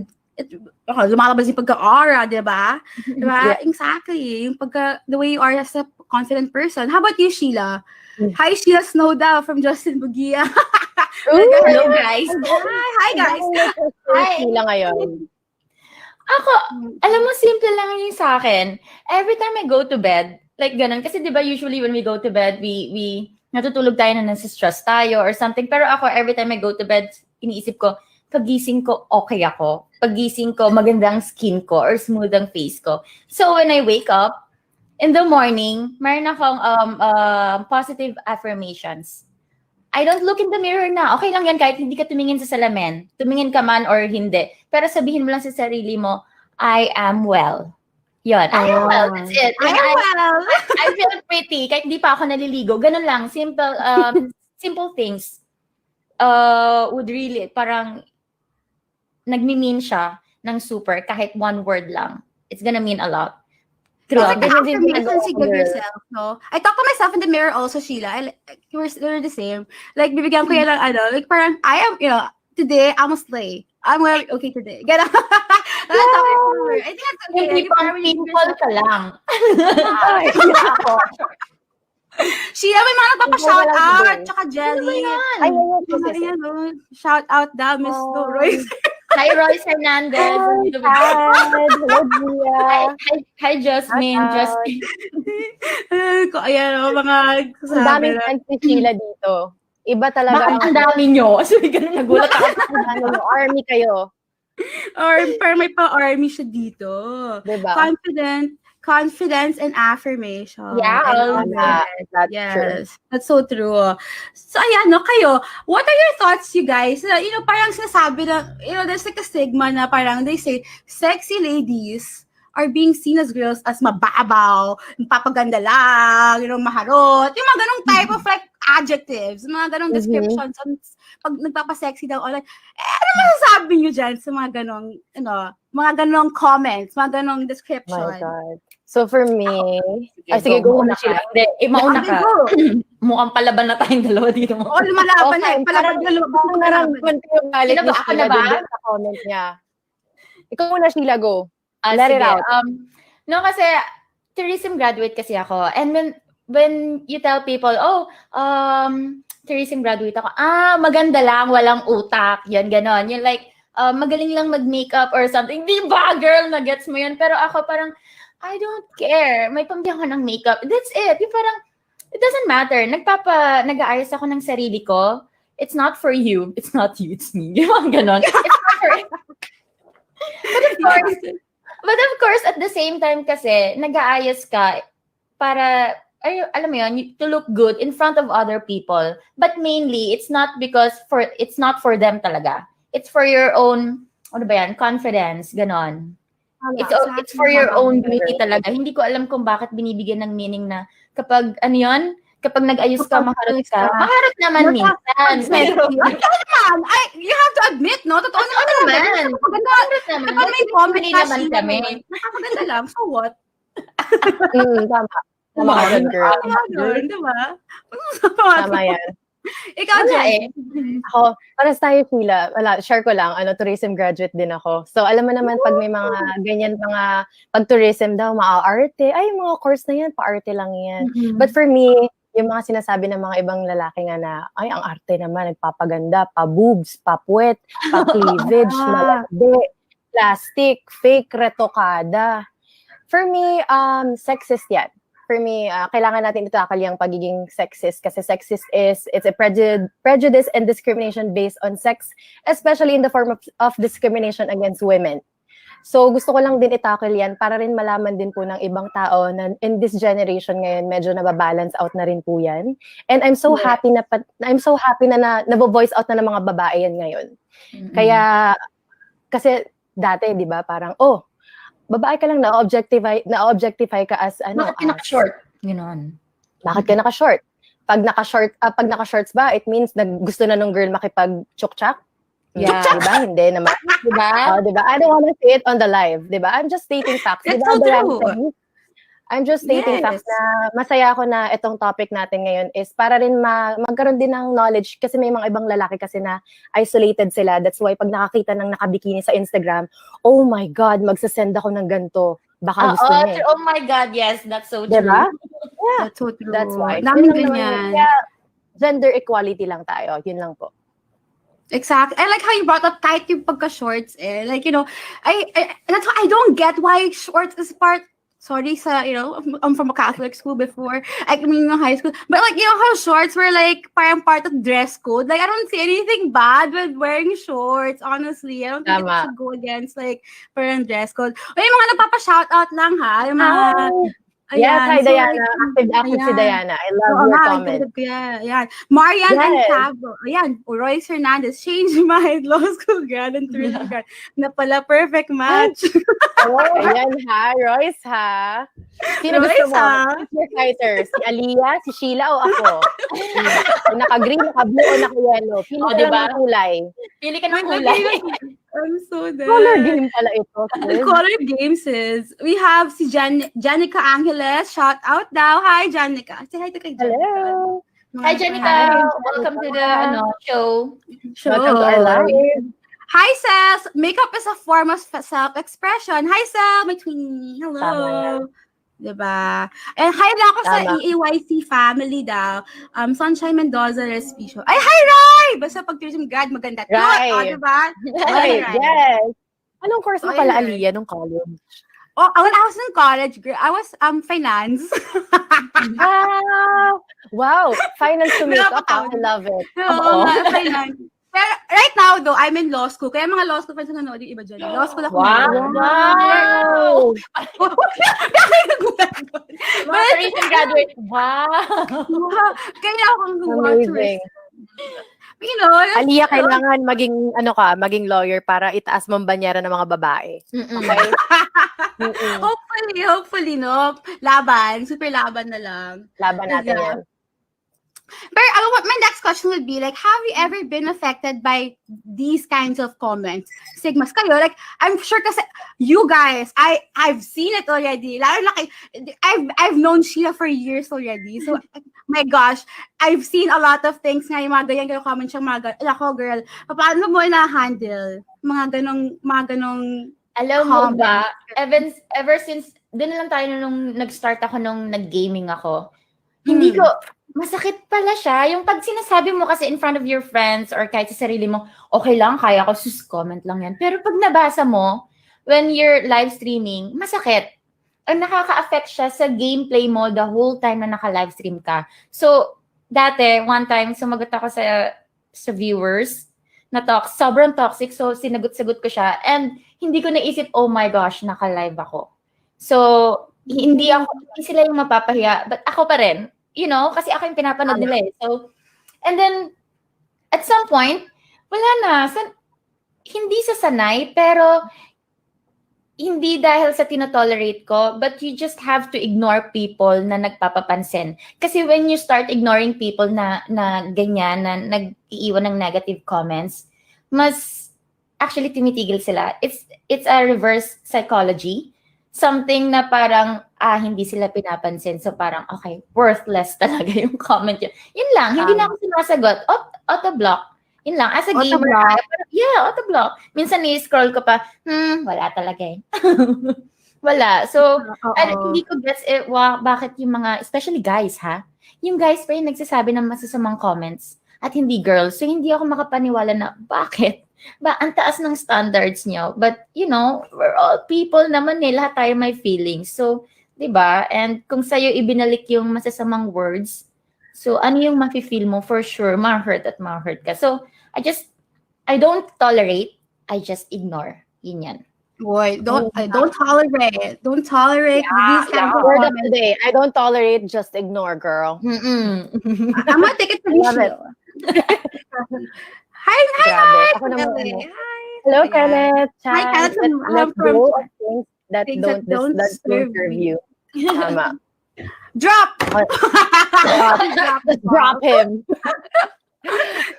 lumalabas yung pagka-aura, di ba? Di ba? Yeah. Exactly. Yung the way you are as a confident person. How about you, Sheila? Mm. Hi, Sheila Snowdell from Justin Bugia. Hello, guys. Hi, guys. Hi. Sila ngayon. Ako, alam mo, simple lang yung sa akin. Every time I go to bed, like ganun. Kasi di ba usually when we go to bed, we natutulog tayo na nasa-stress tayo or something. Pero ako, every time I go to bed, iniisip ko, pagising ko, okay ako. Pagising ko, magandang skin ko or smooth ang face ko. So when I wake up, in the morning, mayroon akong positive affirmations. I don't look in the mirror na. Okay lang yan kahit hindi ka tumingin sa salamin. Tumingin ka man or hindi. Pero sabihin mo lang sa sarili mo, I am well. Yun. I am well. That's it. I am well. I feel pretty. Kahit hindi pa ako naliligo. Ganun lang. Simple things. Would really, parang nagmi-mean siya ng super kahit one word lang. It's gonna mean a lot. It's like an affirmation you give yourself, no? I talk to myself in the mirror also, Sheila. We're the same. Like, bibigyan ko yan ng like parang, I am, today, I'm a slay. I'm well, okay today. Get up. I think that's okay. Hindi pang people ka lang. Sheila, may mga nagpapa-shout out. Tsaka Jelly. Ayun. Shout out daw, Miss Royce. Hi, Royce Hernandez. Hello, Gia. Hi, Jasmine. Hi. Ayan, mga Ang daming fans ni Sheila dito. Iba talaga. Bakit ang dami nyo? So, ganun nagulat ako. Army kayo. Or parang may pa-army siya dito. Diba? Confidence and affirmation. Yeah, I love it. That's Yes, true. that's so true. So, ayan, no, kayo, what are your thoughts, you guys? Parang sinasabi na, there's like a stigma na parang they say, sexy ladies are being seen as girls as mababaw, papaganda lang, maharot, yung mga ganong type of like adjectives, mga ganong descriptions. Pag nagpapasexy daw, or like, ano masasabi nyo dyan sa mga ganong, mga ganong comments, mga ganong description? My God. So for me, sige, go go muna na sila. Hindi, mauna ka. Mukhang palaban na tayong dalawa dito. Oo, lumalaban na. Parang naramdaman ko yung galit Sino ni ba? Ako Sheila na ba? dun sa comment niya. Ikaw muna, Sheila, go. Sige. Let it out. No, kasi tourism graduate kasi ako. And when you tell people, tourism graduate ako, maganda lang, walang utak, yan, ganon. Yung like, magaling lang mag-makeup or something. Di ba, girl, na-gets mo yun? Pero ako parang, I don't care. May pambihan ko ng makeup. That's it. Yung parang, it doesn't matter. Nag-aayos ako ng sarili ko. It's not for you. It's not you. It's me. Yung mga ganon. It's not for But of course, at the same time kasi, nag-aayos ka para, alam mo yun, to look good in front of other people. But mainly, it's not for them talaga. It's for your own, confidence, ganon. It's for your own beauty talaga. Hindi ko alam kung bakit binibigyan ng meaning na kapag, kapag nag-ayos ka, maharot ka. Maharot naman minsan. Pero, you have to admit, no? Totoo naman. Maharot naman. Kapag may comment naman kami. Nakakaganda lang. So what? Tama. Tama ka dun, girl. Diba? Tama yan. Ikaw, Jen. Ako, para sa tayo, Sheila, share ko lang, tourism graduate din ako. So, alam mo naman, pag may mga ganyan, pag tourism daw, maa-arte, ay, mga course na yan, pa-arte lang yan. But for me, yung mga sinasabi ng mga ibang lalaki nga na, ay, ang arte naman, nagpapaganda, pa-boobs, pa-puwet, pa-cleavage, malaki, plastic, fake, retokada. For me, sexist yan. For me, kailangan natin itakal yung pagiging sexist kasi sexist it's a prejudice and discrimination based on sex, especially in the form of discrimination against women. So gusto ko lang din itakal yan para rin malaman din po ng ibang tao na in this generation ngayon medyo nababalance out na rin po yan. And I'm so happy na nabo-voice out na ng mga babae yan ngayon. Kaya kasi dati 'di ba parang babae ka lang na-objectify ka as bakit ka naka-short? Ganoon. Bakit ka naka-short? Pag naka-shorts ba, it means gusto na nung girl makipag-chuk-chak? Yeah. Diba? Hindi naman. Diba? Diba? I don't wanna say it on the live. Diba? I'm just stating facts. That's Diba? so true. I'm just stating Yes. facts na masaya ako na itong topic natin ngayon is para rin magkaroon din ng knowledge kasi may mga ibang lalaki kasi na isolated sila. That's why pag nakakita ng nakabikini sa Instagram, oh my God, magsasend ako ng ganito. Baka gusto niya. Oh my God, yes, that's so true. Diba? That's so true. That's why. Daming Yun lang naman. ganyan. Kaya gender equality lang tayo. Yun lang po. Exactly. I like how you brought up kahit yung pagka-shorts eh. Like, you know, that's why I don't get why shorts is part, sorry sa, you know, I'm from a Catholic school before. I mean, in high school. But like, you know how shorts were like parang part of dress code? Like, I don't see anything bad with wearing shorts, honestly. I don't think Tama. it should go against like parang dress code. O yung mga nagpapa-shoutout lang ha. Yung mga, Yes, hi so, Diana. like, Active si ayan. Diana. I love Oo your nga, comment. Ayan. Marian and Yes. Cabo. Ayan. Royce Hernandez. Change my law school grad and tourism grad. Na pala, perfect match. Oh, ayan ha. Royce ha. Sino Royce, gusto mo? ha? Your fighters. Si Aliyah, si Sheila o ako? Yung naka-green, naka-blue o naka-yellow. Pili Oh, ka diba? lang ng kulay. Pili ka ng Wait, kulay. I'm so dead. Color game pala ito. The sis. color games is, we have si Janica Angeles. Shout out daw. Hi, Janica. Say hi to kay Janica. Hello. Hi, Janica. Welcome to the show. Welcome to our live. Hi, Sel. Makeup is a form of self-expression. Hi, Sel. My twinnie. Hello. Tama yan. Diba? And hi na ako sa Tama. EAYC family daw. Sunshine Mendoza Respicio. Ay, hi, Roy! Basta pag tourism grad, maganda. Right. Oh, diba? Right, Right. yes. Anong course mo Oh, pala, yun. Aliyah, nung college? Oh, when I was in college, girl, I was finance. Wow. Finance to makeup. I Nakakatawa. love it. Oo, nga, finance. Pero right now, though, I'm in law school. Kaya mga law school friends na nanood yung iba dyan. Law school ako. Wow. Wow. Mga recent graduate. Wow. Wow. Kaya akong Amazing. You know, Aliyah, kailangan maging lawyer para itaas mo ang banyera ng mga babae. Okay? Mm-mm. hopefully, no? Laban. Super laban na lang. Laban natin Yeah. yan. But my next question would be like, have you ever been affected by these kinds of comments? Sigmas kayo, like, I'm sure kasi you guys, I've seen it already. Lalo na I've known Sheila for years already. So, my gosh, I've seen a lot of things nga yung mga ganyan kayo comment siyang mga ako girl, paano mo na-handle mga ganong Alam mo comment? ba, ever since, din lang tayo nung nag-start ako nung nag-gaming ako, hindi ko, masakit pala siya. Yung pag sinasabi mo kasi in front of your friends or kahit sa sarili mo, okay lang, kaya ko, sus, comment lang yan. Pero pag nabasa mo, when you're live streaming, masakit. Ang nakaka-affect siya sa gameplay mo the whole time na naka-live stream ka. So, dati, one time, sumagot ako sa viewers na sobrang toxic. So, sinagot-sagot ko siya. And hindi ko naisip, oh my gosh, naka-live ako. So, hindi sila yung mapapahiya. But ako pa rin. You know, kasi ako yung pinapanood nila eh. So, and then, at some point, wala na. Hindi sa sanay, pero hindi dahil sa tinotolerate ko, but you just have to ignore people na nagpapapansin. Kasi when you start ignoring people na ganyan, na nag-iiwan ng negative comments, mas actually timitigil sila. It's a reverse psychology. Something na parang, hindi sila pinapansin. So parang, okay, worthless talaga yung comment yun. Yun lang, hindi na ako sinasagot. Auto-block. Yun lang. As a gamer, auto-block. Minsan ni-scroll ko pa, wala talaga eh. Wala. So, hindi ko gets it, bakit yung mga, especially guys ha, yung guys pa yung nagsasabi ng masasamang comments at hindi girls. So, hindi ako makapaniwala na, bakit? Ang taas ng standards nyo. But, you know, we're all people naman eh. Lahat tayo may feelings. So, diba? And kung sa'yo ibinalik yung masasamang words, so ano yung mafe-feel mo? For sure, ma-hurt ka. So, I don't tolerate. I just ignore. Yun yan. Boy, I don't tolerate. Don't tolerate these kinds of Word of comments. the day. I don't tolerate, just ignore, girl. I'm gonna take it to Love it. Hi, Grabe. Ako naman, Hi. Hello, Ayan. Kenneth. Hi, Kenneth. Let's From go of things that things don't that don't serve serve you. Tama. Drop! Drop him.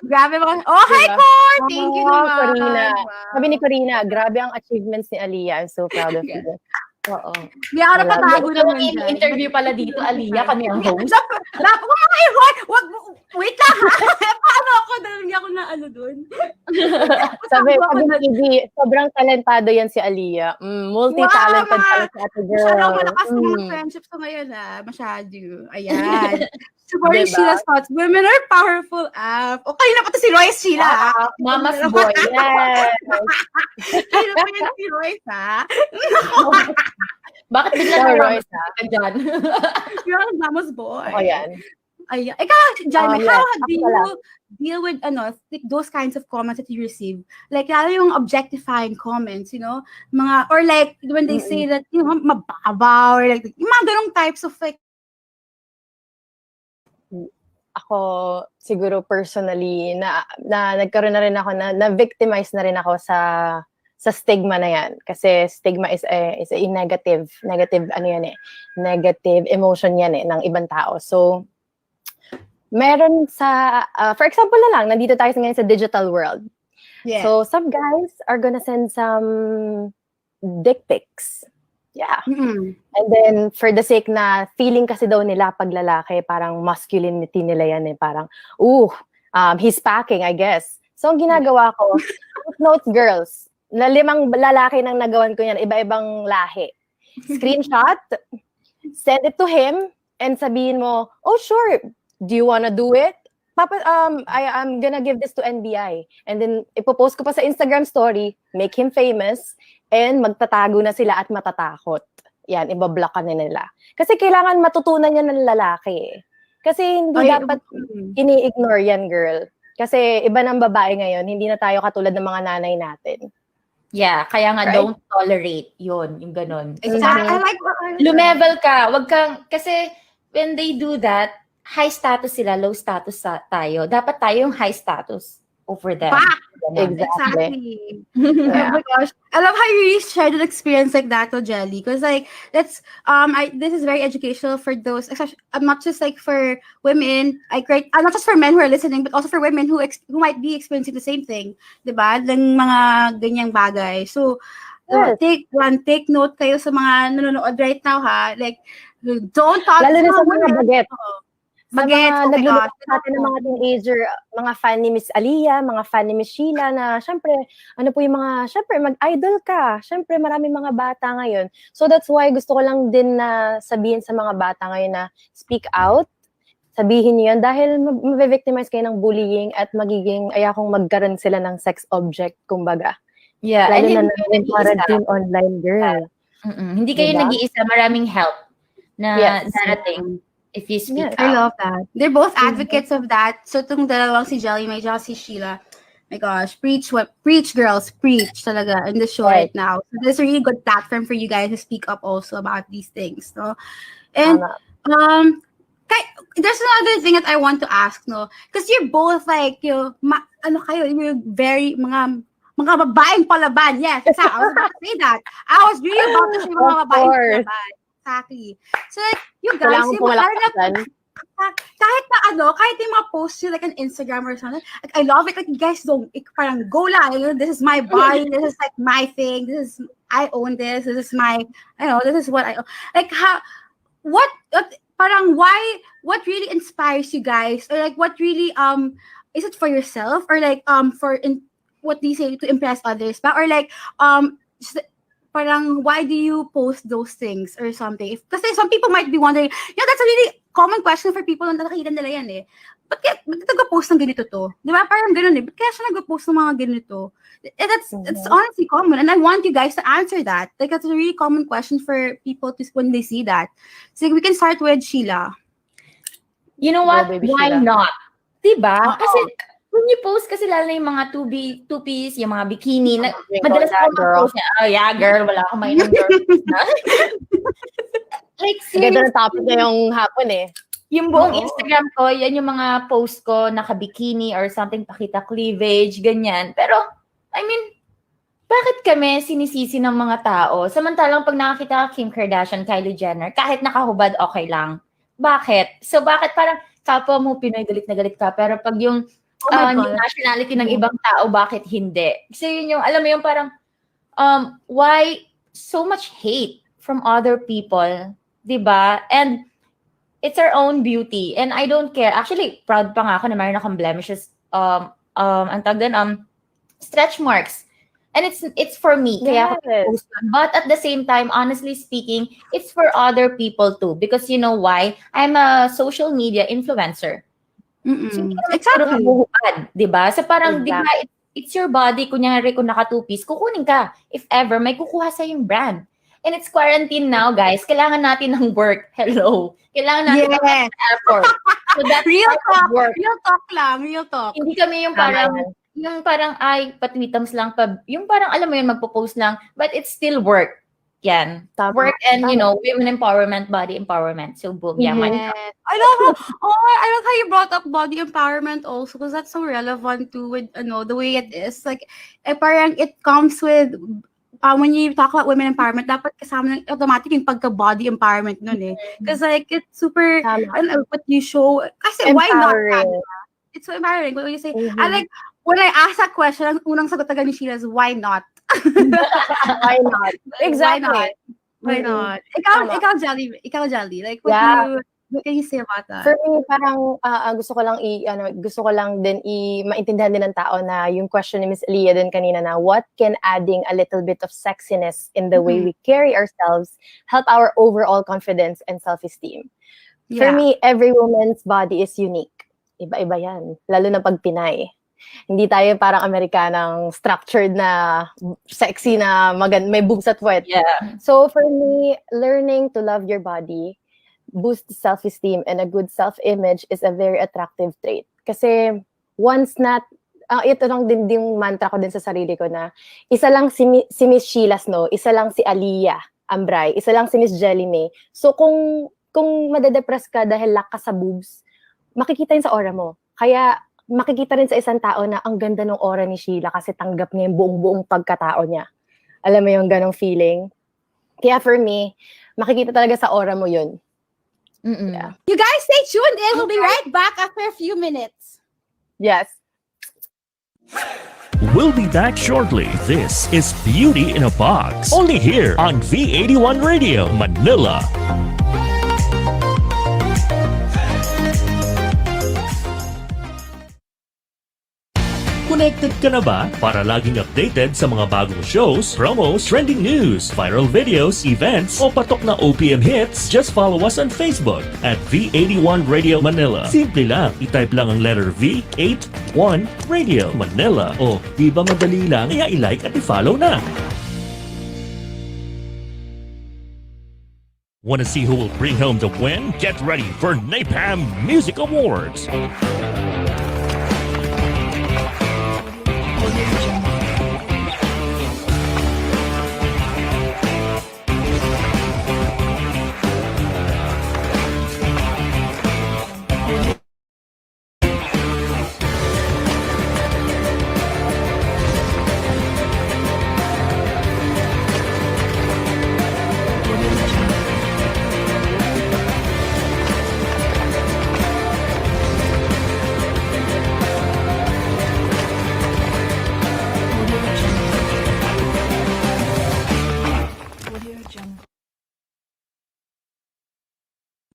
Grabe mga. Oh, hi, Diba? Cor! Thank you naman. Corina. Wow. Sabi ni Corina, grabe ang achievements ni Aliyah. I'm so proud of you. Oo. Hindi ako napatago Ikaw naman ang dyan. interview pala dito, Aliyah, kami ang host. Wait lang ha. Paano ako? Hindi ako na ano dun. Sabi Ako na- ni sobrang talentado yan si Aliyah. Multi-talented Wow, pala si ate girl. Masyadong malakas ng mga Mm. friendships ko ngayon Masyado. Ayan. Supporting Diba? Sheila's thoughts. Women are powerful app. O kayo na pati si Royce Sheila. Mama's boy. Yes. Kayo na pa yun si Royce Bakit bigla Sorry, na Royce, ka dyan? You're a mama's boy. Ako yan. Ayan. Ikaw, Jaime, Yes, how ako do you pala. deal with those kinds of comments that you receive? Like, lalo yung objectifying comments, mga, or like, when they say that, mababaw, or like, yung mga ganong types of like, Ako siguro personally na nagkaroon na rin ako na victimize na rin ako sa stigma na yan kasi stigma is a negative ano yan negative emotion yan ng ibang tao. So meron sa for example na lang nandito tayo ngayon sa digital world. yeah. So some guys are gonna send some dick pics. Yeah. Mm-mm. And then, for the sake na feeling kasi daw nila pag lalaki, parang masculinity nila yan parang, he's packing, I guess. So, ang ginagawa ko, notes girls, na 5 lalaki nang nagawan ko yan, iba-ibang lahi. Screenshot, send it to him, and sabihin mo, oh, sure, do you wanna do it? Papa, I'm gonna give this to NBI. And then, ipopost ko pa sa Instagram story, make him famous, and magtatago na sila at matatakot. Yan, ibablock ka na nila. Kasi kailangan matutunan yan ng lalaki. Kasi hindi dapat ini-ignore yan, girl. Kasi iba ng babae ngayon, hindi na tayo katulad ng mga nanay natin. Yeah, kaya nga Right? don't tolerate yun, yung ganun. Exactly. I like Lumevel ka, wag kang, kasi when they do that, high status sila, low status tayo. Dapat tayo yung high status over them. Fact. Ganun. Exactly. Yeah. Oh my gosh. I love how you really shared an experience like that to Jelly. Because like that's this is very educational for those, especially not just like for women, not just for men who are listening, but also for women who might be experiencing the same thing. Diba? Ng mga ganyang bagay. So Yes. take note kayo sa mga nanonood right now Like don't talk Lalo na sa mga women. baget. Sa Bagets, mga oh my naglulukot gosh. sa atin ng mga teenager, mga fan ni Miss Aliyah, mga fan ni Miss Sheila na syempre, mag-idol ka. Syempre, maraming mga bata ngayon. So that's why gusto ko lang din na sabihin sa mga bata ngayon na speak out. Sabihin niyo yan dahil mabe-victimize kayo ng bullying at ayakong magkaroon sila ng sex object, kumbaga. Yeah, Lalo and na hindi kayo natin quarantine nag-iisa. online, girl. Hindi kayo Diba? nag-iisa, maraming help na Yes. darating if you speak Yes. I out. love that. They're both advocates of that. So itong dalawang si Jelly May tsaka si Sheila, my gosh, preach girls, preach talaga in the show right now. So there's a really good platform for you guys to speak up also about these things, no? And Tama. there's another thing that I want to ask, no? Because you're both like, you're very mga babaeng palaban. Yes, exactly. I was about to say that. I was really about to say mga Of babaeng course. palaban. Exactly. So like, you guys, Kailangan yung pumalakpasan. kahit yung mga posts you like on Instagram or something, like I love it. Like you guys don't, parang go lang. This is my body. This is like my thing. I own this. This is my, this is what I own. Like what really inspires you guys, or like what really is it for yourself, or like what do you say to impress others, or like parang why do you post those things or something? Kasi some people might be wondering, that's a really common question for people na nakikita nila yan Ba't nag-post ng ganito to? Di ba? Parang ganun Ba't kaya siya nag-post ng mga ganito? That's honestly common, and I want you guys to answer that. Like that's a really common question for people when they see that. So we can start with Sheila. You know what? Go, baby Why Sheila. not? Diba? Oo. Kasi when you post kasi lalo na yung mga two-piece, yung mga bikini, madalas that, ako girl. mag-post niya, oh yeah, girl, wala akong mainang girl. Like, Ganda seriously, ng topic ngayong hapon yung buong Oo. Instagram ko, yan yung mga post ko, naka-bikini or something, pakita cleavage, ganyan. Pero, I mean, bakit kami sinisisi ng mga tao? Samantalang pag nakakita ka Kim Kardashian, Kylie Jenner, kahit nakahubad, okay lang. Bakit? So, bakit parang kapwa mo Pinoy, galit na galit ka, pero pag yung my yung God. nationality ng ibang tao, bakit hindi? Kasi yun yung, alam mo yung parang, why so much hate from other people, 'di ba? And it's our own beauty. And I don't care. Actually, proud pa nga ako na mayroon akong blemishes, ang tawag doon, stretch marks. And it's for me. Kaya ako Yes. post yun. But at the same time, honestly speaking, it's for other people too. Because you know why? I'm a social media influencer. So, hindi naman siguro Exactly. mabuhubad, di ba? So parang, di ba, Exactly. it's your body. Kunyari, kung naka two-piece, kukunin ka. If ever, may kukuha sa yung brand. And it's quarantine now, guys. Kailangan natin ng work. Hello. Kailangan natin ng Yes. effort. So that's Real part of talk. work. Real talk lang. Real talk. Hindi kami yung Tama parang, yan. yung parang, ay, patwitams lang, yung parang, alam mo yun, magpo-post lang, but it's still work. Yan. Tama. Work and, you Tama. know, women empowerment, body empowerment. So, boom, Mhm. yaman. Yes. I love how you brought up body empowerment also because that's so relevant too with the way it is. Like, parang it comes with when you talk about women empowerment, dapat kasama ng automatic yung pagka-body empowerment nun eh. Because like, it's super, Tama. what you show, kasi why not? Empowering. It's so empowering. When you say, Mhm. I like, when I ask that question, ang unang sagot agad ni Sheila is, why not? Why not? Exactly. Why Mhm. not? Tama. Ikaw, Jelly. Like, Yeah. what can you say about that? For me, parang gusto ko lang din maintindihan din ng tao na yung question ni Miss Elia din kanina na what can adding a little bit of sexiness in the way we carry ourselves help our overall confidence and self-esteem. For me, every woman's body is unique. Iba-iba yan. Lalo na pag Pinay. Hindi tayo parang Amerikanang structured na sexy na may boobs at puwet. Yeah. So for me, learning to love your body, boost self-esteem, and a good self-image is a very attractive trait. Kasi once ito lang din yung mantra ko din sa sarili ko na isa lang si Miss Sheila Snow, isa lang si Aliyah Ambray, isa lang si Miss Jelly May. So kung madedepress ka dahil lack ka sa boobs, makikita yun sa aura mo. Kaya makikita rin sa isang tao na ang ganda ng aura ni Sheila kasi tanggap niya yung buong pagkatao niya. Alam mo yung ganong feeling? Kaya for me, makikita talaga sa aura mo yun. Yeah. You guys stay tuned in. We'll be right back after a few minutes. Yes. We'll be back shortly. This is Beauty in a Box. Only here on V81 Radio, Manila. Connected ka na ba para laging updated sa mga bagong shows, promos, trending news, viral videos, events, o patok na OPM hits? Just follow us on Facebook at V81 Radio Manila. Simple lang, itype lang ang letter V81 Radio Manila. O, di ba madali lang? Kaya i-like at i-follow na. Want to see who will bring home the win? Get ready for Napalm Music Awards.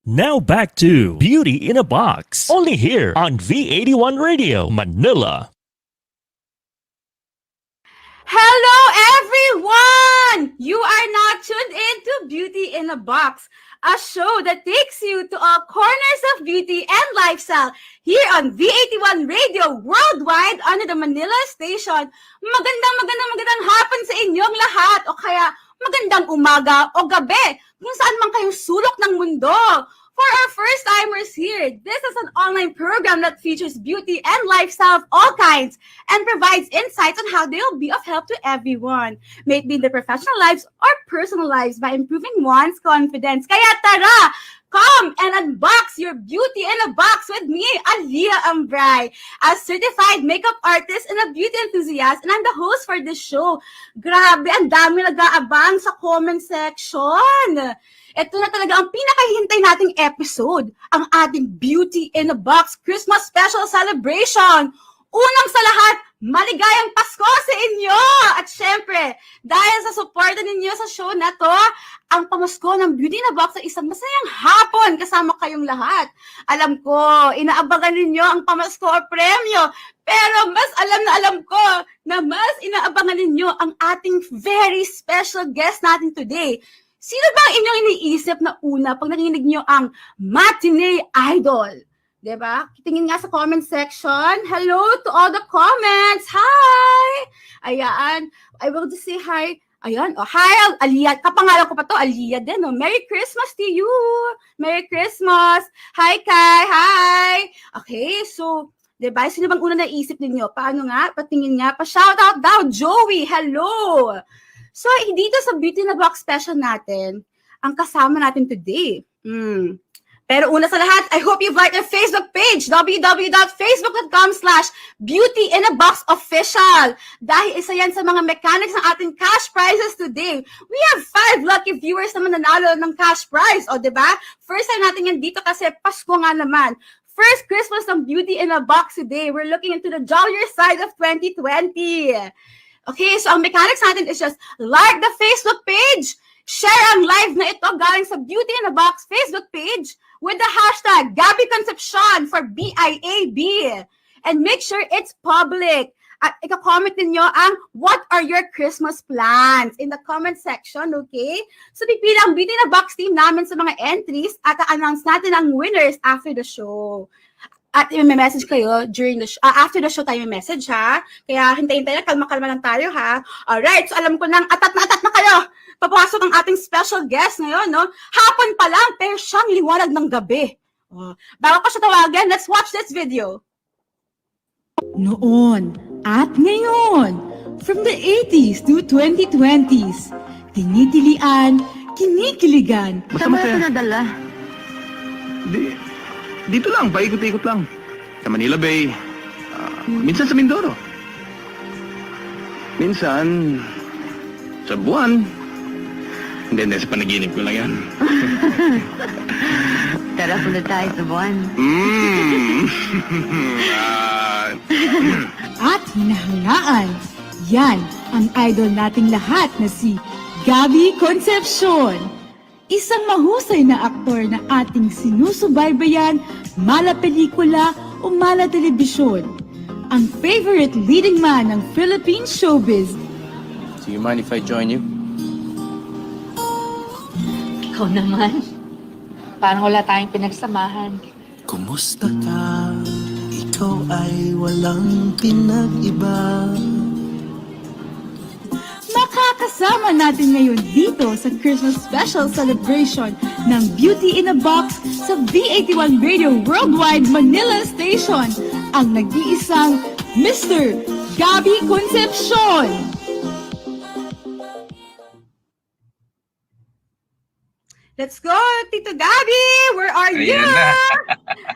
Now back to Beauty in a Box. Only here on V81 Radio, Manila. Hello, everyone! You are now tuned in to Beauty in a Box, a show that takes you to all corners of beauty and lifestyle here on V81 Radio worldwide under the Manila station. Magandang hapon sa inyong lahat o kaya magandang umaga o gabi kung saan man kayong sulok ng mundo. For our first-timers here, this is an online program that features beauty and lifestyle of all kinds and provides insights on how they'll be of help to everyone, may it be in their professional lives or personal lives by improving one's confidence. Kaya tara, come and unbox your beauty in a box with me, Aliyah Ambray, a certified makeup artist and a beauty enthusiast, and I'm the host for this show. Grabe, ang dami nag-aabang sa comment section. Ito na talaga ang pinakahihintay nating episode, ang ating Beauty in a Box Christmas Special Celebration. Unang sa lahat, maligayang Pasko sa inyo! At syempre, dahil sa suporta ninyo sa show na to, ang pamasko ng Beauty in a Box ay isang masayang hapon kasama kayong lahat. Alam ko, inaabangan ninyo ang pamasko o premyo, pero mas alam ko na mas inaabangan ninyo ang ating very special guest natin today. Sino ba ang inyong iniisip na una pag narinig nyo ang Matinee Idol? Diba? Tingin nga sa comment section. Hello to all the comments. Hi! Ayan. I will just say hi. Ayan. Oh, hi, Aliyah. Kapangalan ko pa to, Aliyah din. Oh. Merry Christmas to you. Merry Christmas. Hi, Kai. Hi. Okay, so, diba? Sino bang una naisip ninyo? Paano nga? Patingin nga. Pa-shoutout daw. Joey, hello. So, dito sa Beauty in a Box special natin, ang kasama natin today. Pero una sa lahat, I hope you've liked our Facebook page, www.facebook.com/beautyinaboxofficial. Dahil isa yan sa mga mechanics ng ating cash prizes today. We have 5 lucky viewers na mananalo ng cash prize. O, diba? First time natin yan dito kasi Pasko nga naman. First Christmas ng Beauty in a Box today. We're looking into the jollier side of 2020. Okay, so ang mechanics natin is just like the Facebook page, share ang live na ito galing sa Beauty in a Box Facebook page with the hashtag Gabby Concepcion for BIAB. And make sure it's public. At ika-comment ninyo ang what are your Christmas plans in the comment section, okay? So pipili ang Beauty in a Box team namin sa mga entries at announce natin ang winners after the show. At i-message kayo during the show. After the show tayo message, ha? Kaya hintayin tayo, kalma-kalma lang tayo, ha? Alright, so alam ko nang atat na kayo. Papasok ang ating special guest ngayon, no? Hapon pa lang, pero siyang liwanag ng gabi. Bago ko siya tawagan, let's watch this video. Noon at ngayon, from the 80s to 2020s, tinitilian, kinikiligan. Saan ba ito nadala? Dito lang, paikot-ikot lang. Sa Manila Bay, minsan sa Mindoro. Minsan, sa buwan. Hindi, sa panaginip ko lang yan. Tara, punta tayo sa buwan. At hinahangaan, yan ang idol nating lahat na si Gabby Concepcion. Isang mahusay na aktor na ating sinusubaybayan, mala pelikula o mala telebisyon. Ang favorite leading man ng Philippine showbiz. Do you mind if I join you? Ikaw naman. Parang wala tayong pinagsamahan. Kumusta ka? Ikaw ay walang pinag-iba. Makakasama natin ngayon dito sa Christmas Special Celebration ng Beauty in a Box sa V81 Radio Worldwide Manila Station, ang nag-iisang Mr. Gabby Concepcion. Let's go, Tito Gabby! Where are you?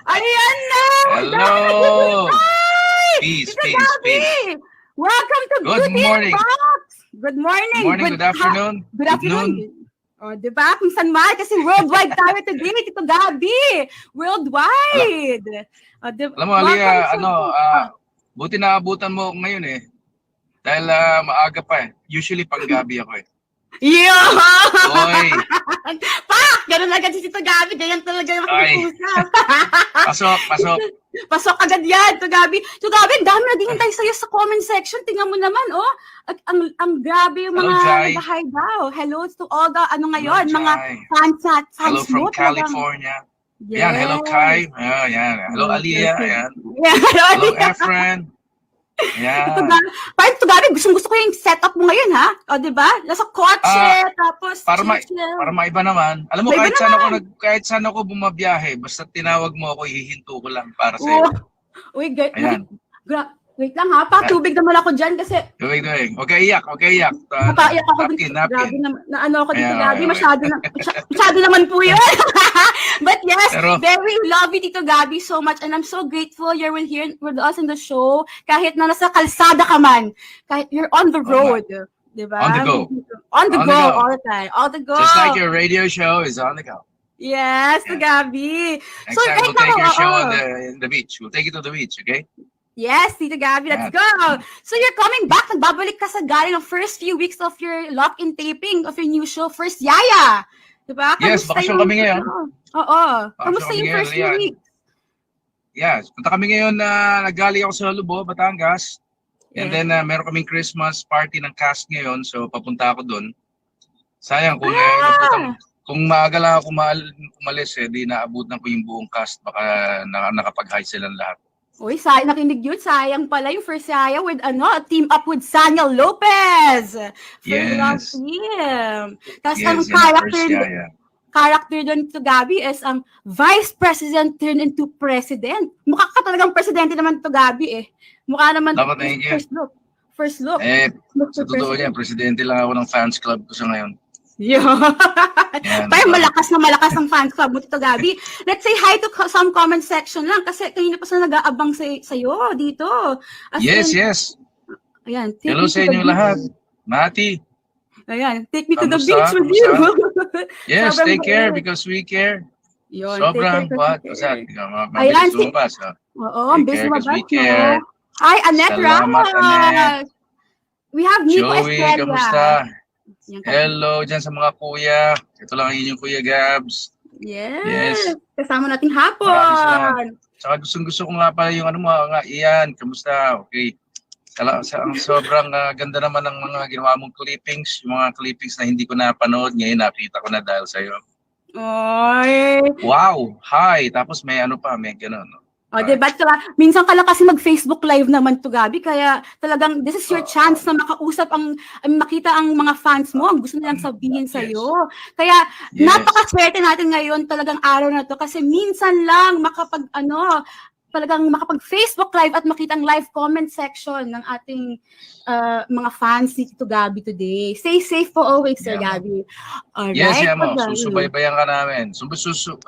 Ayan na! Hello! Hi! Peace, Tito peace, Gabby! peace. Welcome to Good Beauty in a morning. Box! Good morning! Good morning, good afternoon. Good afternoon. O, diba? Kung saan man, kasi worldwide tayo today, Tito Gabby! Worldwide! O, Alam mo, Aliyah, buti na abutan mo ako ngayon eh. Dahil maaga pa eh. Usually pang gabi ako eh. Yeah! Oy! Pak! Ganun agad si Tito Gabby. Ganyan talaga yung makikusap. Pasok. Pasok agad yan, Tito Gabby. Tito Gabby, dami na din tayo sa'yo sa comment section. Tingnan mo naman, oh. Ang grabe yung mga bahay daw. Hello to all the, ngayon, mga fans Hello from mo. California. Yes. Yan, hello Kai. Yan. Hello Aliyah. Yan. Yeah, hello Efren. Yan. Tito Gabby, gusto ko yung setup mo ngayon, ha? O, diba? Nasa kotse, tapos para maiba naman. Alam mo, kahit saan ako bumabiyahe, basta tinawag mo ako, hihinto ko lang para sa'yo. Uy, wait lang ha, patubig naman ako dyan kasi... Tubig. Huwag ka iyak. Napaiyak ako dun. Grabe na ako dito, Gabby. Masyado naman po yun. But yes, very lovely Tito Gabby so much. And I'm so grateful you're here with us in the show. Kahit na nasa kalsada ka man. Kahit you're on the road. Diba? On the go. On the go all the time. On the go. Just like your radio show is on the go. Yes, Tito Gabby. Next time we'll take your show on the beach. We'll take you to the beach, okay? Yes, Tita Gabby, let's Yan. go! So you're coming back, nagbabalik ka sa galing ng first few weeks of your lock-in taping of your new show, First Yaya. Diba? Yes, bakasyon kami ngayon. Oo. Bakasyon Kamusta kami yung ngayon, first few Rian. weeks? Yes, punta kami ngayon na naggali ako sa Lubo, Batangas. And Yeah. then meron kaming Christmas party ng cast ngayon, so papunta ako doon. Sayang kung kung maaga lang ako umalis di naabutan ko yung buong cast, baka nakapag-hi silang lahat. Uy, sayang nakinig yun. Sayang pala yung First Yaya with team up with Saniel Lopez. For Yes. Love Team. Tapos Yes, ang yung character doon to Gabby is ang Vice President turned into President. Mukha ka talagang presidente naman to Gabby eh. Mukha naman Dapat, thank you. First look. Sa totoo niya, presidente lang ako ng fans club ko sa ngayon. Yeah. Yan, Pero malakas ang fans club mo to Gabby. Let's say hi to some comment section lang kasi kanina pa sila nag-aabang sa'yo dito. Yes, yes. Ayan, Hello sa inyong lahat. Mati. Ayan, take me to the Kamusta? beach with you. Yes, Sobrang take care bait. because we care. Yun, Sobrang, take care, what? take What's that? care. Ayan, Mabilis lumabas. Oo, ang Take busy care because we mabas, care. no? Hi, Annette Salamat, Annette. Ramos. We have Nico Joey, Estrella. kamusta? Yan, Hello dyan sa mga kuya. Ito lang ang inyong kuya Gabs. Yes. Yes. Kasama nating Maraming hapon. Saka gusto ko nga pala yung Ian, kamusta? Okay. Sobrang ganda naman ng mga ginawa mong clippings, yung mga clippings na hindi ko napanood, ngayon nakita ko na dahil sa'yo. Oy. Wow! Hi! Tapos may may gano'n. No? O, diba? Minsan ka lang kasi mag-Facebook live naman to Gabi, kaya talagang this is your chance na makausap makita ang mga fans mo, ang gusto nilang sabihin sa'yo. Kaya napakaswerte natin ngayon talagang araw na to kasi minsan lang talagang makapag-Facebook live at makita ang live comment section ng ating mga fans ni Tito Gabi today. Stay safe po always, Sir Gabi. Alright? Yes, mo. Susubaybayan ka namin.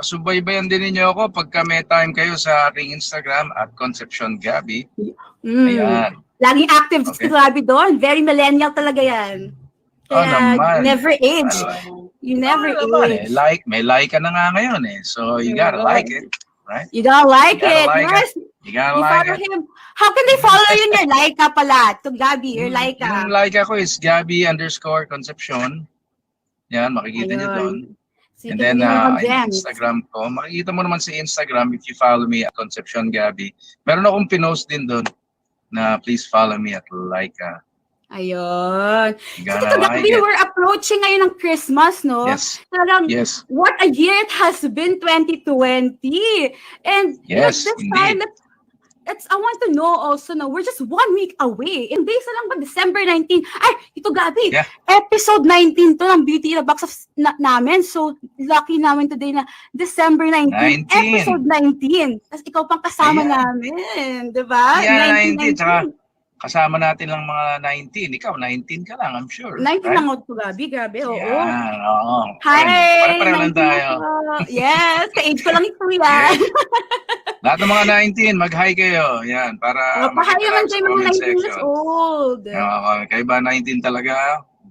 Subaybayan din ninyo ako pagka may time kayo sa aking Instagram at Concepcion Gabi. Ayan. Laging active si Tito Gabi doon. Very millennial talaga yan. Kaya never age. You never age. May like ka na nga ngayon eh. So you gotta like it. Right? You gotta like it. Yes. You gotta like follow it. him. How can they follow you in your Laika pala? To Gabi, your Laika. Yung Laika ko is Gabi_Concepcion. Yan, makikita niyo doon. And then Instagram ko. Makikita mo naman sa Instagram if you follow me at Concepcion Gabi. Meron akong pinost din doon na please follow me at Laika. Ayun. So, Gotta Tito like Gabi, it. we're approaching ngayon ng Christmas, no? Yes. Talagang, Yes. what a year it has been, 2020. And Yes, this time, indeed. I want to know also, no, we're just 1 week away. In days na lang ba, December 19. Ay, Tito Gabi, episode 19 to ng Beauty in a Box of namin. So, lucky namin today na December 19. Episode 19. Tapos ikaw pang kasama namin. Diba? Yeah, 19. Tsaka kasama natin lang mga 19. Ikaw, 19 ka lang, I'm sure. 19 right? lang ako, Gabi, grabe, oo. Yan, oo. Hi! Pare-pareho lang 19 tayo. ako. Yes, ka-age ko lang ito yan. Lahat ng mga 19, mag-hi kayo. Yan, para Mapahay naman sa kayo mga comment 19 years section. old. Kayo ba 19 talaga?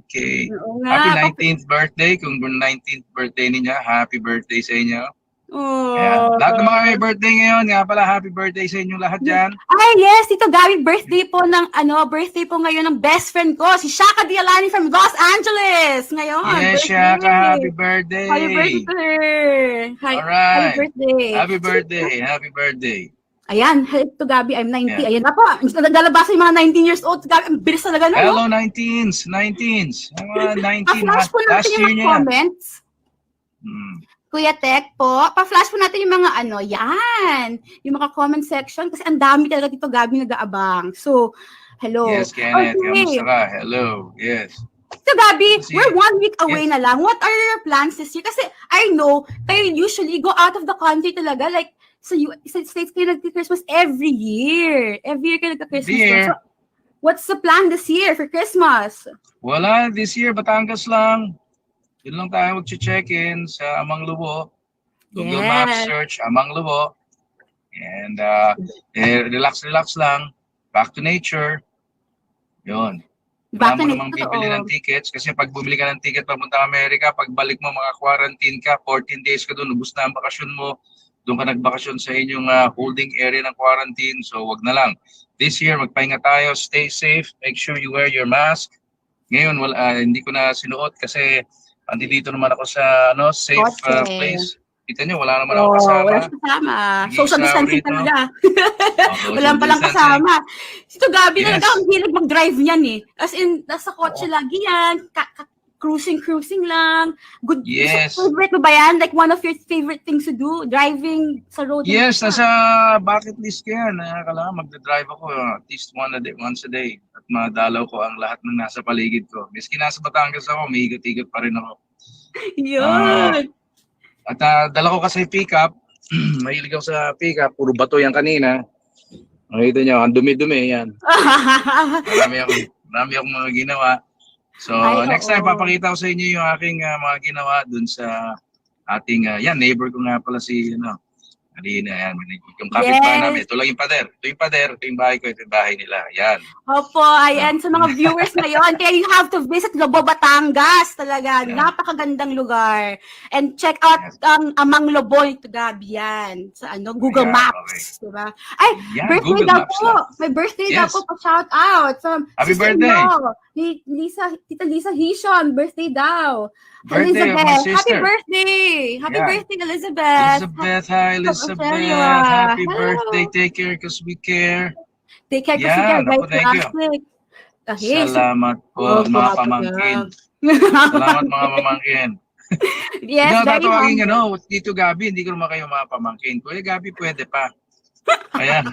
Okay. Oo nga. Happy 19th birthday. Kung 19th birthday ninyo, happy birthday sa inyo. Oh. Ayan. Lahat ng mga may birthday ngayon, nga pala, happy birthday sa inyo lahat dyan. Ay, yes, Tito Gabi, birthday po ngayon ng best friend ko, si Shaka Dialani from Los Angeles. Ngayon, Yes, Shaka, happy birthday. Happy birthday. Alright. Happy birthday. Happy birthday. Happy birthday. Ayan, Tito Gabi, I'm 90. Yeah. Ayan na po, naglalabas yung mga 19 years old. Gabi, ang bilis talaga na. Hello, 19s. 19s. Mga 19. Pa-flash po Last natin year yung mga niya. comments. Kuya Tek po, pa-flash po natin yung mga yan, yung mga comment section kasi ang dami talaga Tito Gabi nag-aabang. So, hello. Yes, Kenneth. Kamusta ka? Hello. Yes. So, Gabi, Kasi- we're 1 week away na lang. What are your plans this year? Kasi I know, kayo usually go out of the country talaga. Like, sa States kayo nag-Christmas every year. Every year kayo nag-Christmas. Every year. So, what's the plan this year for Christmas? Wala, this year, Batangas lang. Yun lang tayo mag-check-in sa Amang Lubo. Google Yes. Maps search, Amang Lubo. And relax lang. Back to nature. Yun. Back to Wala mo namang nature, bibili oo. ng tickets kasi pag bumili ka ng ticket papunta Amerika, pag balik mo, mga quarantine ka, 14 days ka doon, ubus na ang bakasyon mo, doon ka nagbakasyon sa inyong holding area ng quarantine. So wag na lang. This year, magpahinga tayo, stay safe, make sure you wear your mask. Ngayon, hindi ko na sinuot kasi andito naman ako sa safe place. Kita nyo, wala naman ako kasama. Wala kasama. Social distancing talaga. Wala palang distancing. kasama. Sito Gabi Yes. talaga, ang hilig mag-drive niyan eh. As in, nasa kotse lagi yan. Cruising lang. Good. Yes. Favorite mo ba yan? Like one of your favorite things to do? Driving sa road? Yes, nasa bucket list ko yan. Kailangan magdadrive ako at least once a day. At madalaw ko ang lahat ng nasa paligid ko. Miski nasa Batangas ako, may igot-igot pa rin ako. Yun. At dala ko kasi pick-up. Mahilig ako sa pick-up. Puro bato yan kanina. Nakita nyo, ang dumi-dumi yan. Marami akong mga ginawa. So, next time, papakita ko sa inyo yung aking mga ginawa dun sa ating, neighbor ko nga pala si, Alina, yan. Yung kapitbahay namin. Ito lang yung pader. Ito yung pader. Ito yung bahay ko. Ito yung bahay nila. Yan. Opo, ayan. Sa mga viewers ngayon, kaya you have to visit Lobo, Batangas. Talaga, napakagandang lugar. And check out Amang Lobo, ito Gabi yan. Sa Google Maps. Diba? Ay, birthday daw po. May birthday daw po pa-shout out. Happy birthday. Ni Tita Lisa Hishon, birthday daw. Birthday of my sister. Happy birthday. Happy birthday, Elizabeth. Elizabeth, hi Elizabeth. Happy birthday. Take care because we care. Take care kasi thank you. Salamat po, mga pamangkin. Salamat mga pamangkin. Yes, very tatawagin Tito Gabi, hindi ko naman kayo mga pamangkin. Kuya Gabi, pwede pa. Ayan.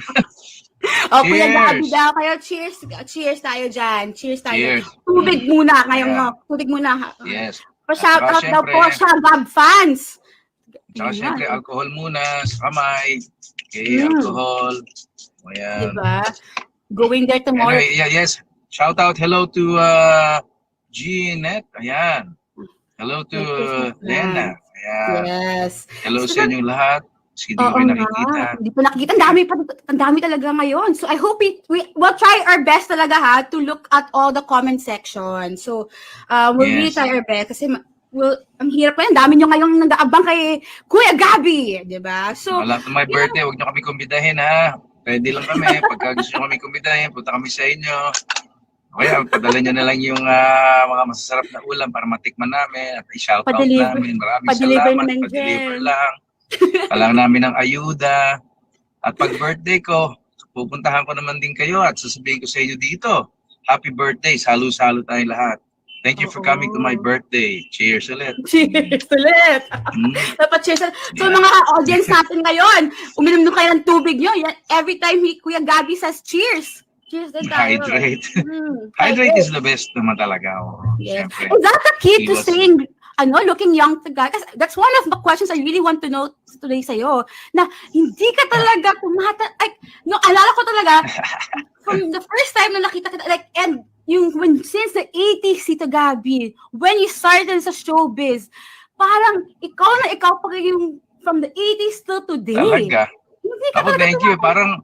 Kuya Gabi daw kayo. Cheers tayo dyan. Cheers tayo. Cheers. Tubig muna ngayon. Tubig muna. Yes. Pa-shout out daw po sa Gab fans. Tsaka syempre, alcohol muna sa kamay. Okay, alcohol. Ayan. Diba? Going there tomorrow. Anyway, yes. Shout out, hello to Jeanette. Ayan. Hello to Lena. Ayan. Yes. Hello sa inyong lahat. Hindi ko nakikita. Hindi po nakikita. Ang dami talaga ngayon. So I hope we'll try our best talaga to look at all the comment section. So we'll really try our best kasi ang hirap pa yan. Dami nyo ngayong nag-aabang kay Kuya Gabi. Diba? So, Lahat ng my birthday, huwag nyo kami kumbidahin ha. Pwede lang kami. Pagka gusto nyo kami kumbidahin, punta kami sa inyo. Kaya padala nyo na lang yung mga masasarap na ulam para matikman namin at i-shoutout namin. Maraming salamat. Pa-deliver lang. Kailangan namin ng ayuda. At pag birthday ko, pupuntahan ko naman din kayo at sasabihin ko sa inyo dito, happy birthday, salo-salo tayong lahat. Thank you for coming to my birthday. Cheers ulit. Cheers ulit. Dapat cheers ulit. So mga audience natin ngayon, uminom nyo kayo ng tubig nyo. Every time Kuya Gabi says cheers. Cheers din tayo. Hydrate. Hydrate is the best naman talaga. Yes. Is that the key to saying looking young to God? Kasi that's one of the questions I really want to know today sa'yo. Na hindi ka talaga alala ko talaga, from the first time na nakita kita, since the 80s, Tito Gabi, when you started sa showbiz, parang ikaw pa yung from the 80s till today. Talaga. Thank you. Parang,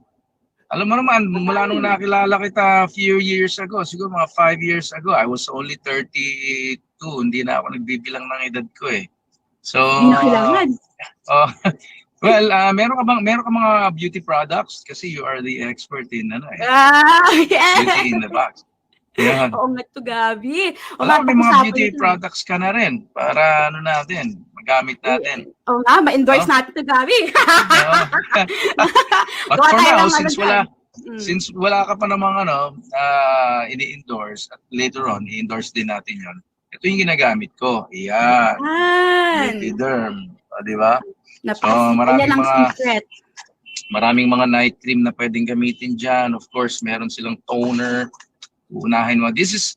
alam mo naman, mula nung nakilala kita few years ago, siguro mga 5 years ago, I was only 32. Hindi na ako nagbibilang ng edad ko eh. So, well, meron ka mga beauty products kasi you are the expert in beauty in the box. Yeah. Oo nga to, Gabi. May mga beauty products ka na rin para magamit natin. Oo nga, ma-endorse natin to, Gabi. But for now, since wala ka pa namang ini-endorse at later on, i-endorse din natin yon. Ito yung ginagamit ko. Ayan. Beauty Derm. Di ba? So, maraming mga night cream na pwedeng gamitin dyan. Of course, meron silang toner. Uunahin mo. This is,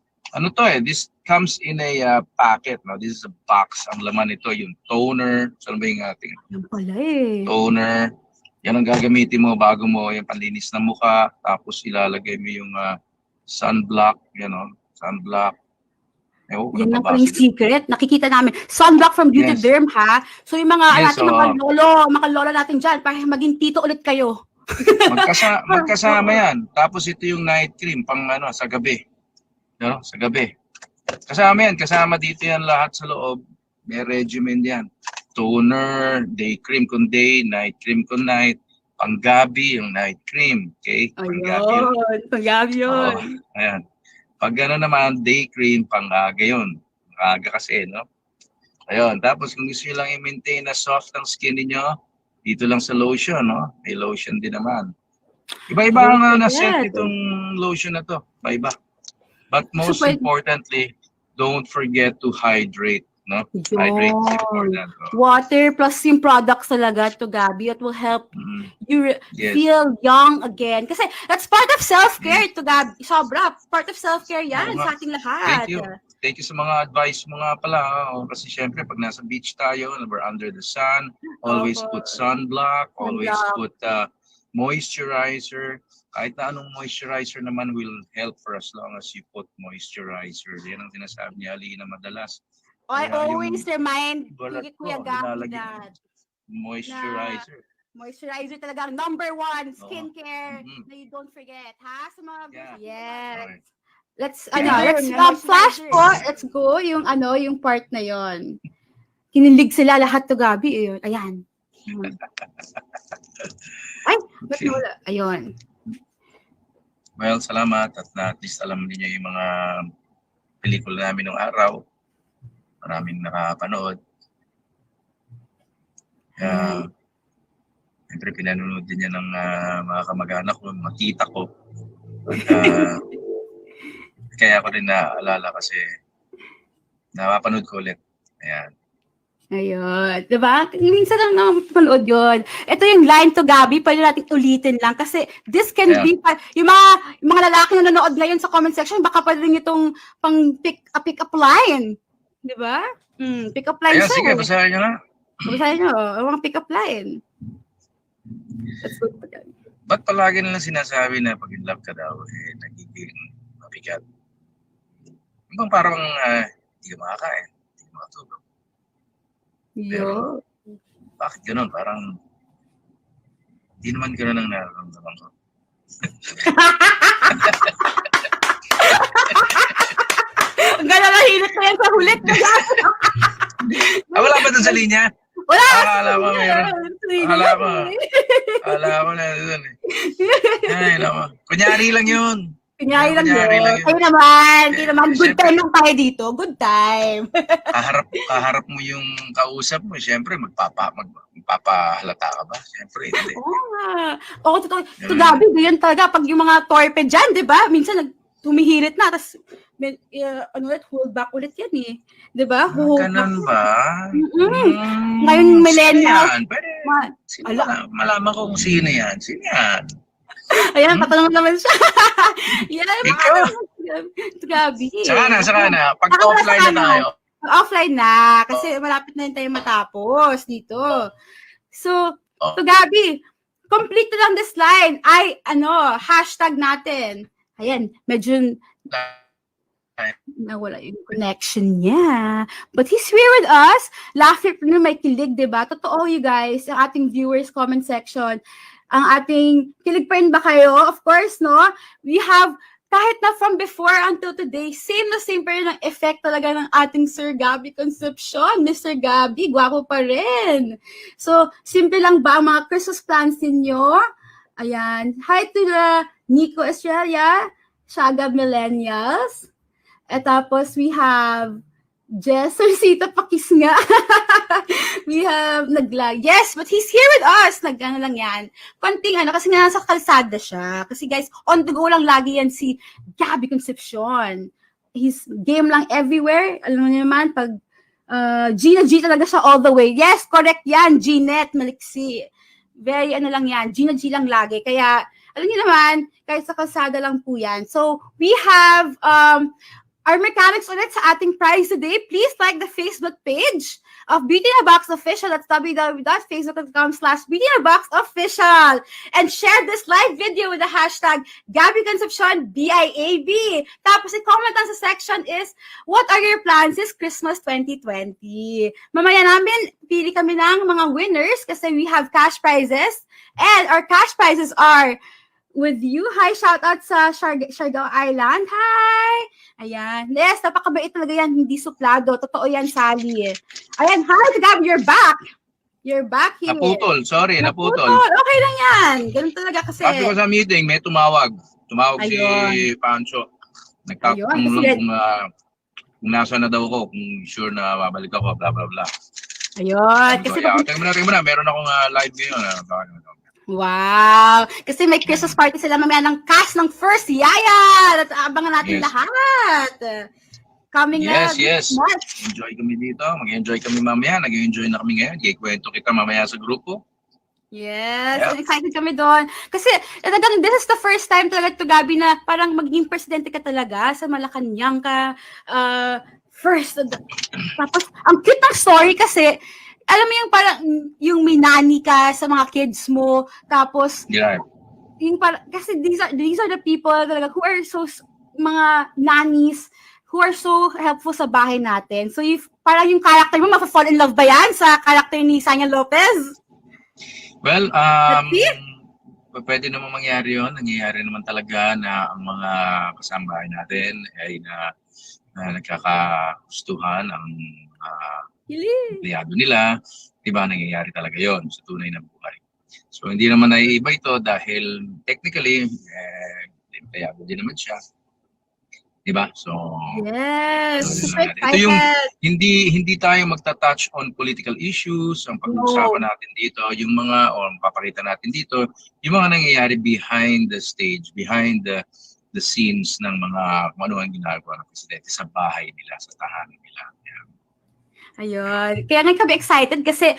this comes in a packet. No? This is a box. Ang laman nito, yung toner. Saan ba yung ating? Yan pala eh. Toner. Yan ang gagamitin mo bago mo yung panlinis ng mukha. Tapos ilalagay mo yung sunblock. Sunblock. Yan lang pala yung secret. Nakikita namin. Sunblock from Beauty Derm, ha? So yung mga mga lola natin dyan, para maging tito ulit kayo. Magkasama yan. Tapos ito yung night cream pang sa gabi. Sa gabi. Kasama yan. Kasama dito yan lahat sa loob. May regimen yan. toner, day cream kung day, night cream kung night, panggabi yung night cream, okay? Panggabi yun. Ayun, pag-gabi Oo, yun. ayan. Pag gano'n naman, day cream, pang-aga yun. Aga kasi, no? Ayun, tapos kung gusto nyo lang i-maintain na soft ang skin niyo, dito lang sa lotion, no? May lotion din naman. Iba-iba ang na-set itong lotion na to. Iba-iba. But most importantly, don't forget to hydrate, no? Hydrate is important. Water plus yung products talaga to Gabi, it will help you Yes. feel young again. Kasi that's part of self-care to Gabi. Sobra, part of self-care yan Oo nga. sa ating lahat. Thank you. Thank you sa mga advice mo nga pala. Kasi syempre, pag nasa beach tayo, we're under the sun, always put sunblock, always put moisturizer. Kahit na anong moisturizer naman will help for as long as you put moisturizer. Yan ang sinasabi ni Alina madalas. I Kaya always yung remind balat Kuya ko, Gabi nilalagyan that moisturizer. moisturizer talaga ang #1 skincare na you don't forget, ha? Sa mga yes. Alright. Let's Yeah. let's flash po. Let's go yung part na yon. Kinilig sila lahat to Gabi. Ayan. Ay, ba't wala? Ayun. Well, salamat at least alam niyo yung mga pelikula namin nung araw. Maraming nakapanood. Siyempre, pinanonood din yan ng mga kamag-anak ko, mga tita ko. At, kaya ko rin naalala kasi napapanood ko ulit. Ayan. Ayun. Diba? Minsan lang naman mapanood yun. Ito yung line to Gabi, pwede natin ulitin lang kasi this can be, yung mga lalaki na nanonood ngayon sa comment section, baka pwede rin itong pang pick up line. Diba? Pick up line. Ayan, sige, basahin nyo na. Basahin nyo, mga pick up line. That's good po yan. Ba't palagi nilang sinasabi na pag in love ka daw, nagiging mabigat? Ibang parang hindi ka makakain, hindi ka makatulog. Pero, bakit gano'n? Parang, hindi naman gano'n ang nararamdaman ko. Ang gano'n na hilit na yan sa hulit. Wala ba doon sa linya? Wala! Akala ko mayroon. Akala ko na doon eh. Ay, naman. Kunyari lang yun. Kunyari lang yun. Kayo naman. Good time lang tayo dito. Good time. Kaharap mo yung kausap mo. Siyempre, magpapahalata ka ba? Siyempre, hindi. Oo nga. Oo, totoo. Ito Gabi, ganyan talaga. Pag yung mga torpe dyan, di ba? Minsan, humihirit na. Tapos, hold back ulit yan eh. Di ba? Ganun ba? Ngayon, millennials. Malaman ko kung sino yan. Sino yan? Ayan, patanong naman siya. Yan, ikaw. Gabi. Saka na. Pag offline na tayo. Offline na. Kasi malapit na yun tayo matapos dito. So, to Gabi, complete na lang this line. Hashtag natin. Ayan, medyo nawala yung connection niya. But he's here with us. Laughter na may kilig, diba? Totoo, you guys, ang ating viewers comment section. Ang ating, kilig pa rin ba kayo? Of course, no? We have, kahit na from before until today, same na same pa rin ang effect talaga ng ating Sir Gabi Concepcion. Mr. Gabi, gwapo pa rin. So, simple lang ba ang mga Christmas plans ninyo? Ayan. Hi to the Nico Estrella, Shaga Millennials. At tapos, we have Jess Sita Pakis nga. We have yes, but he's here with us. Nag-ano lang yan. Konting kasi nga nasa kalsada siya. Kasi guys, on the go lang lagi yan si Gabi Concepcion. He's game lang everywhere. Alam mo naman, pag Gina G talaga siya all the way. Yes, correct yan. Ginette Maliksi. Very lang yan. Gina G lang lagi. Kaya, alam niyo naman, kahit sa kalsada lang po yan. So, we have our mechanics ulit sa ating prize today. Please like the Facebook page of Beauty in a Box Official. That's www.facebook.com/beautyinaboxofficial. And share this live video with the hashtag Gabi Concepcion BIAB. Tapos i-comment lang sa section is, what are your plans this Christmas 2020? Mamaya namin, pili kami ng mga winners kasi we have cash prizes. And our cash prizes are with you. Hi, shout out sa Siargao Island. Hi! Ayan. Yes, napakabait talaga yan. Hindi suplado. Totoo yan, Sally. Ayan, hi, Gab, you're back. You're back here. Naputol, sorry, naputol. Okay lang yan. Ganun talaga kasi. Sabi ko sa meeting, may tumawag. Tumawag si Ayun. Pancho. Nagtatanong Ayun, lang kung nasa na daw ako, kung sure na babalik ako, bla bla bla. Ayun. Kasi tingnan mo na, meron akong live ngayon. wow! Kasi may Christmas party sila mamaya ng cast ng First Yaya! At abangan natin lahat. Coming Yes, up yes. next. Enjoy kami dito. Mag-enjoy kami mamaya. Nag-enjoy na kami ngayon. Ikwento kita mamaya sa grupo. Yes, excited kami doon. Kasi talagang this is the first time talaga to Gabi na parang maging presidente ka talaga sa Malacanang ka. First. Tapos, ang cute ng story kasi, alam mo yung parang, yung may nanny ka sa mga kids mo. Tapos, yung kasi these are the people talaga who are so, mga nannies, who are so helpful sa bahay natin. So, if parang yung character mo, mapa-fall in love ba yan sa character ni Sanya Lopez? Well, pwede naman mangyari yun. Nangyayari naman talaga na ang mga kasambahay natin ay nagkakagustuhan ang empleyado nila. Diba, nangyayari talaga yon sa tunay na buhay. So, hindi naman naiiba ito dahil technically, empleyado din naman siya. Diba? So, yes, super excited. ito yung hindi tayo magta-touch on political issues. Ang pag-uusapan natin dito, yung mga, o papakita natin dito, yung mga nangyayari behind the stage, behind the scenes ng mga kung ano ang ginagawa ng presidente sa bahay nila, sa tahanan nila. Ayun. Kaya nga kami excited kasi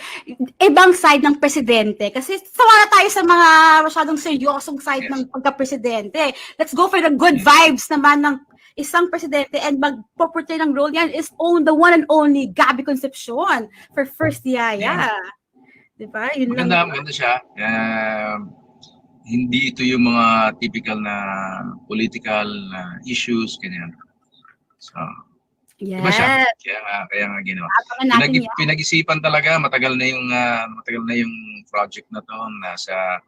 ibang side ng presidente. Kasi sawa na tayo sa mga masyadong seryosong side ng pagka-presidente. Let's go for the good vibes naman ng isang presidente and magpo-portray ng role yan is the one and only Gabby Concepcion for First Yaya. Diba? Yun Maganda siya. Hindi ito yung mga typical na political issues, ganyan. So, diba siya? Kaya nga ginawa. Pinag-isipan talaga, matagal na yung project na to, nasa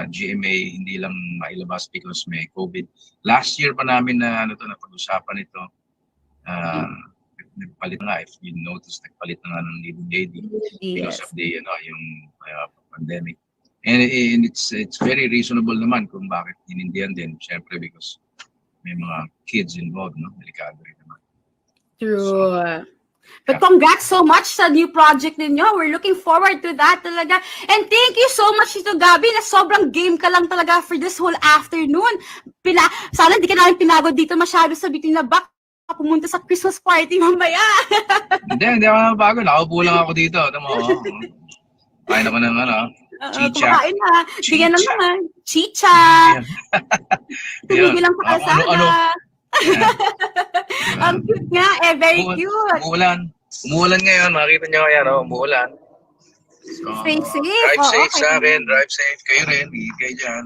GMA, hindi lang mailabas because may COVID. Last year pa namin na napag-usapan ito. Nagpalit nga, if you notice, nagpalit na nga ng leading lady because of the yung pandemic. And it's very reasonable naman kung bakit hinindihan din. Siyempre because may mga kids involved, no? Delikado rin naman. True. But congrats so much sa new project ninyo. We're looking forward to that talaga. And thank you so much to Gabby na sobrang game ka lang talaga for this whole afternoon. Sana hindi ka namin pinagod dito masyado sa Beauty in a Box. Pumunta sa Christmas party mamaya. Hindi ako napagod. Nakaupo lang ako dito. Kain ako ng chicha. Kumakain na. Bigyan ng mga chicha. Tumigil lang sa kalsada. Ang cute nga, very cute. Umuulan ngayon, makikita nyo kaya, umuulan. So, stay safe. Drive safe sa akin, drive safe. Kayo rin, kayo dyan.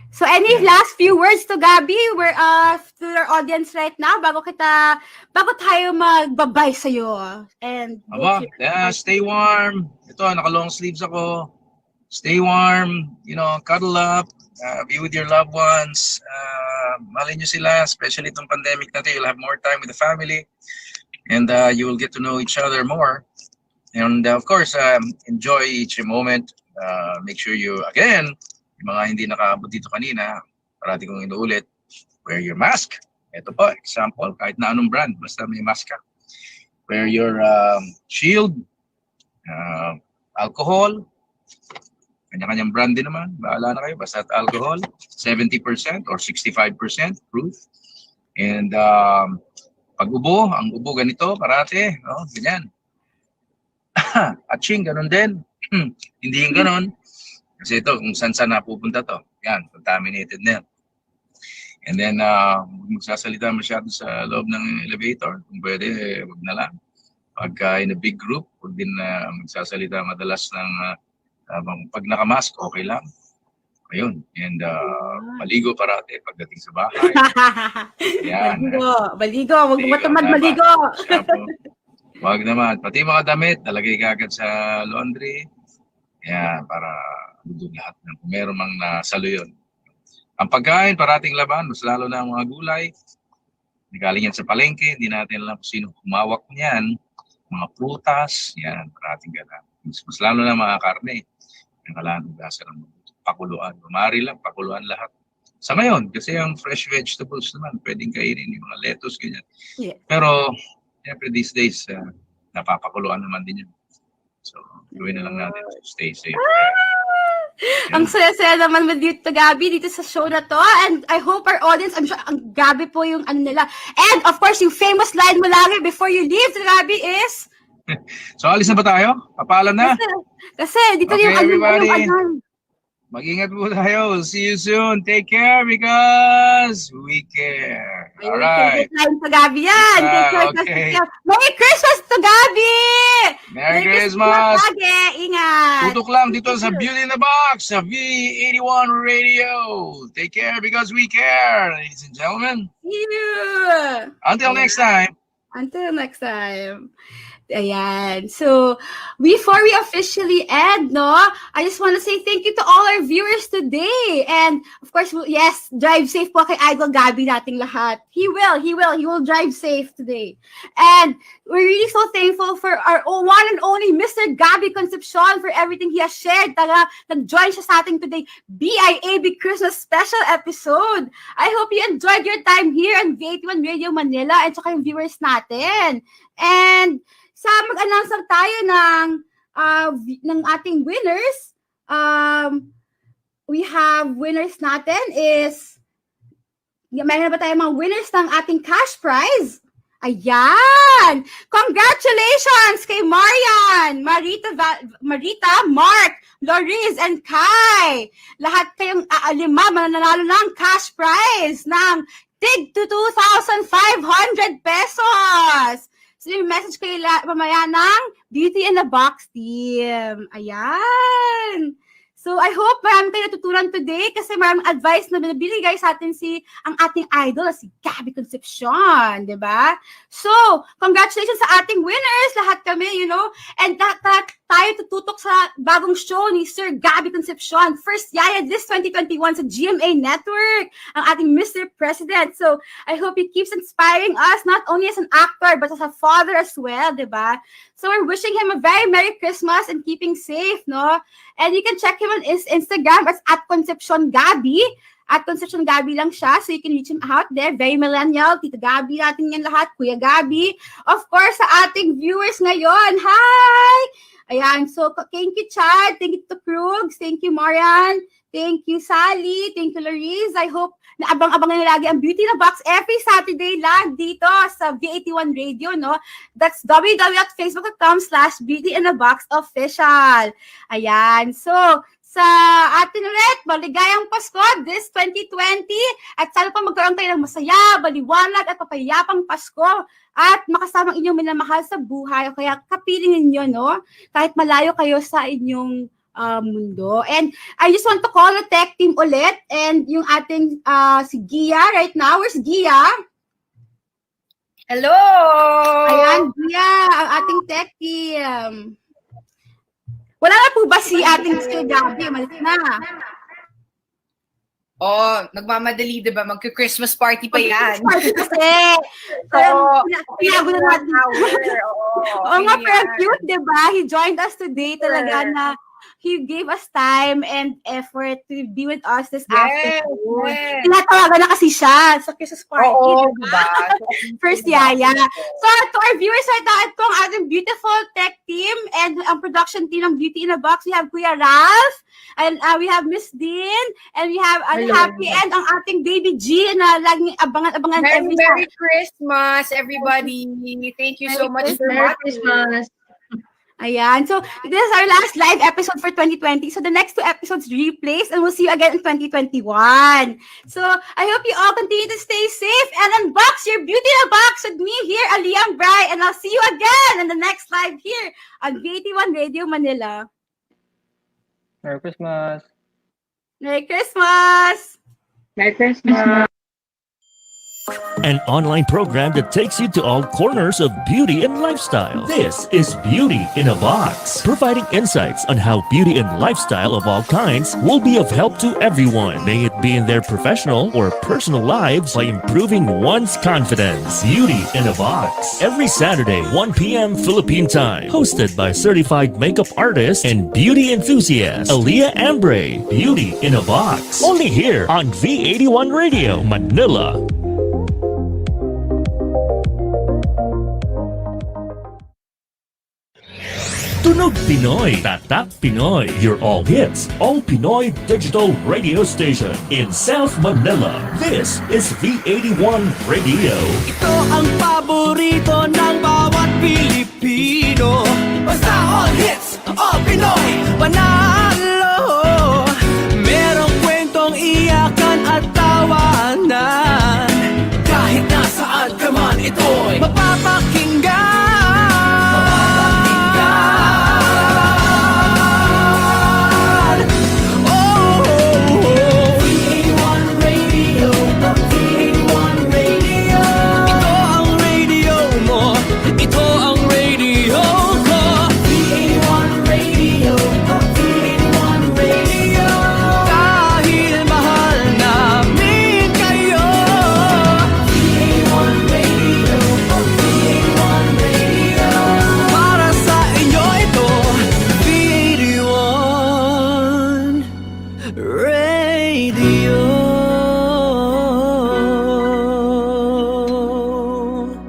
So, any last few words to Gabby? We're to our audience right now bago tayo magbabay sa'yo. And stay warm. Ito, naka-long sleeves ako. Stay warm, cuddle up. Be with your loved ones. Malay nyo sila, especially itong pandemic natin. You'll have more time with the family. And you will get to know each other more. And of course, enjoy each moment. Make sure you, again, yung mga hindi nakaabot dito kanina, parati kong inuulit, wear your mask. Ito po, example, kahit na anong brand, basta may mask ka. Wear your shield, alcohol, kanya-kanyang brand din naman. Bahala na kayo. Basta alcohol, 70% or 65% proof. And pag ubo, ang ubo ganito, parate. Ganyan. Atching, ganun din. Hindi yung ganun. Kasi ito, kung saan napupunta to. Yan, contaminated na yan. And then, magsasalita masyado sa loob ng elevator. Kung pwede, wag na lang. Pagka in a big group, wag din magsasalita madalas ng pag nakamask, okay lang. Ayun. And maligo parate pagdating sa bahay. Yan. Maligo. Huwag matamad maligo. Wag naman. Pati mga damit, nalagay ka agad sa laundry. Yan, para doon lahat ng kung meron mang nasalo yun. Ang pagkain, parating laban, mas lalo na ang mga gulay. Galing yan sa palengke, hindi natin alam kung sino humawak niyan. Mga prutas, yan, parating gala. Mas lalo na mga karne. Yung kailangan gasa ng pakuluan. Mari lang, pakuluan lahat. Sa ngayon, kasi yung fresh vegetables naman, pwedeng kainin yung mga lettuce, ganyan. Yeah. Pero, siyempre these days, napapakuluan naman din yun. So, gawin na lang natin to stay safe. Ang saya-saya naman with you to Gabby dito sa show na to. And I hope our audience, I'm sure ang Gabby po yung ano nila. And of course, yung famous line mo lagi before you leave to Gabby is... So, alis na ba tayo? Papaalam na? Kasi dito Okay, yung ano, everybody. yung ano. Mag-ingat po tayo. We'll see you soon. Take care because we care. All right. Line to Gabby yan. Take care, Okay. Merry Christmas to Gabby! Merry Christmas. Lagi. Ingat. Tutok lang dito sa Beauty in the Box sa V81 Radio. Take care because we care, ladies and gentlemen. Yeah. Until next time. Until next time. Ayan. So, before we officially end, no, I just want to say thank you to all our viewers today. And, of course, yes, drive safe po kay Idol Gabby nating lahat. He will drive safe today. And we're really so thankful for our one and only Mr. Gabby Concepcion for everything he has shared. Nag-join siya sa ating today BIAB Christmas special episode. I hope you enjoyed your time here on V81 Radio Manila and saka yung viewers natin. And, mag-announce lang tayo ng ating winners. We have winners natin is, mayroon ba tayo mga winners ng ating cash prize? Ayan! Congratulations kay Marian, Marita, Mark, Loriz, and Kai. Lahat kayong 5 mananalo ng cash prize ng tig to 2,500 pesos. So, yung message kayo mamaya ng Beauty in the Box team. Ayan. So, I hope marami kayo natutunan today kasi maraming advice na binibigay sa atin ang ating idol, si Gabby Concepcion, di ba? So, congratulations sa ating winners, lahat kami, and tayo tututok sa bagong show ni Sir Gabby Concepcion. First Yaya this 2021 sa GMA Network, ang ating Mr. President. So, I hope he keeps inspiring us, not only as an actor, but as a father as well, di ba? So, we're wishing him a very Merry Christmas and keeping safe, no? And you can check him on his Instagram at Concepcion Gabby. At Concepcion Gabby lang siya. So you can reach him out there. Very millennial. Tita Gabby natin yan lahat. Kuya Gabby. Of course, sa ating viewers ngayon. Hi! Ayan. So, thank you, Chad. Thank you to Krugs. Thank you, Marian. Thank you, Sally. Thank you, Lariz. I hope na abang-abang na lagi ang Beauty in the Box every Saturday lang dito sa V81 Radio, no? That's www.facebook.com/beautyintheboxofficial. Ayan. So, sa atin ulit, maligayang Pasko this 2020 at sana pa magkaroon tayo ng masaya, baliwanag at papayapang Pasko at makasamang inyong minamahal sa buhay o kaya kapiling ninyo, no? Kahit malayo kayo sa inyong mundo. And I just want to call the tech team ulit and yung ating si Gia right now. Where's Gia? Hello! Ayan, Gia, ang ating tech team. Wala na po ba si ating Sir Gabby? Malis na. Oh, nagmamadali, di ba? Magka-Christmas party pa yan. Party kasi. Pinago na natin. Oo nga, pero cute, di ba? He joined us today talaga na he gave us time and effort to be with us this afternoon. Yes. Tinatawagan na kasi siya sa Christmas party. Oo, diba? First Yaya. So, to our viewers right now, ito ang ating beautiful tech team and ang production team ng Beauty in a Box. We have Kuya Ralph, and we have Miss Dean, and we have Happy and ang ating baby G na laging abangan-abangan. Merry Christmas, everybody. Thank you so much for watching. Christmas. Ayan. So, this is our last live episode for 2020. So, the next 2 episodes replays and we'll see you again in 2021. So, I hope you all continue to stay safe and unbox your Beauty in a Box with me here, Aliam Bry. And I'll see you again in the next live here on V81 Radio Manila. Merry Christmas. Merry Christmas! Merry Christmas. An online program that takes you to all corners of beauty and lifestyle. This is Beauty in a Box, providing insights on how beauty and lifestyle of all kinds will be of help to everyone, may it be in their professional or personal lives, by improving one's confidence. Beauty in a Box, every Saturday, 1 p.m. Philippine time, hosted by certified makeup artist and beauty enthusiast Aaliyah Ambre. Beauty in a Box, only here on V81 Radio, Manila. Tunog Pinoy, Tatak Pinoy, your all hits, all Pinoy digital radio station in South Manila. This is V81 Radio. Ito ang paborito ng bawat Pilipino. Basta all hits, all Pinoy, panalo. Merong kwentong iyakan at tawanan. Kahit nasaan ka man, ito'y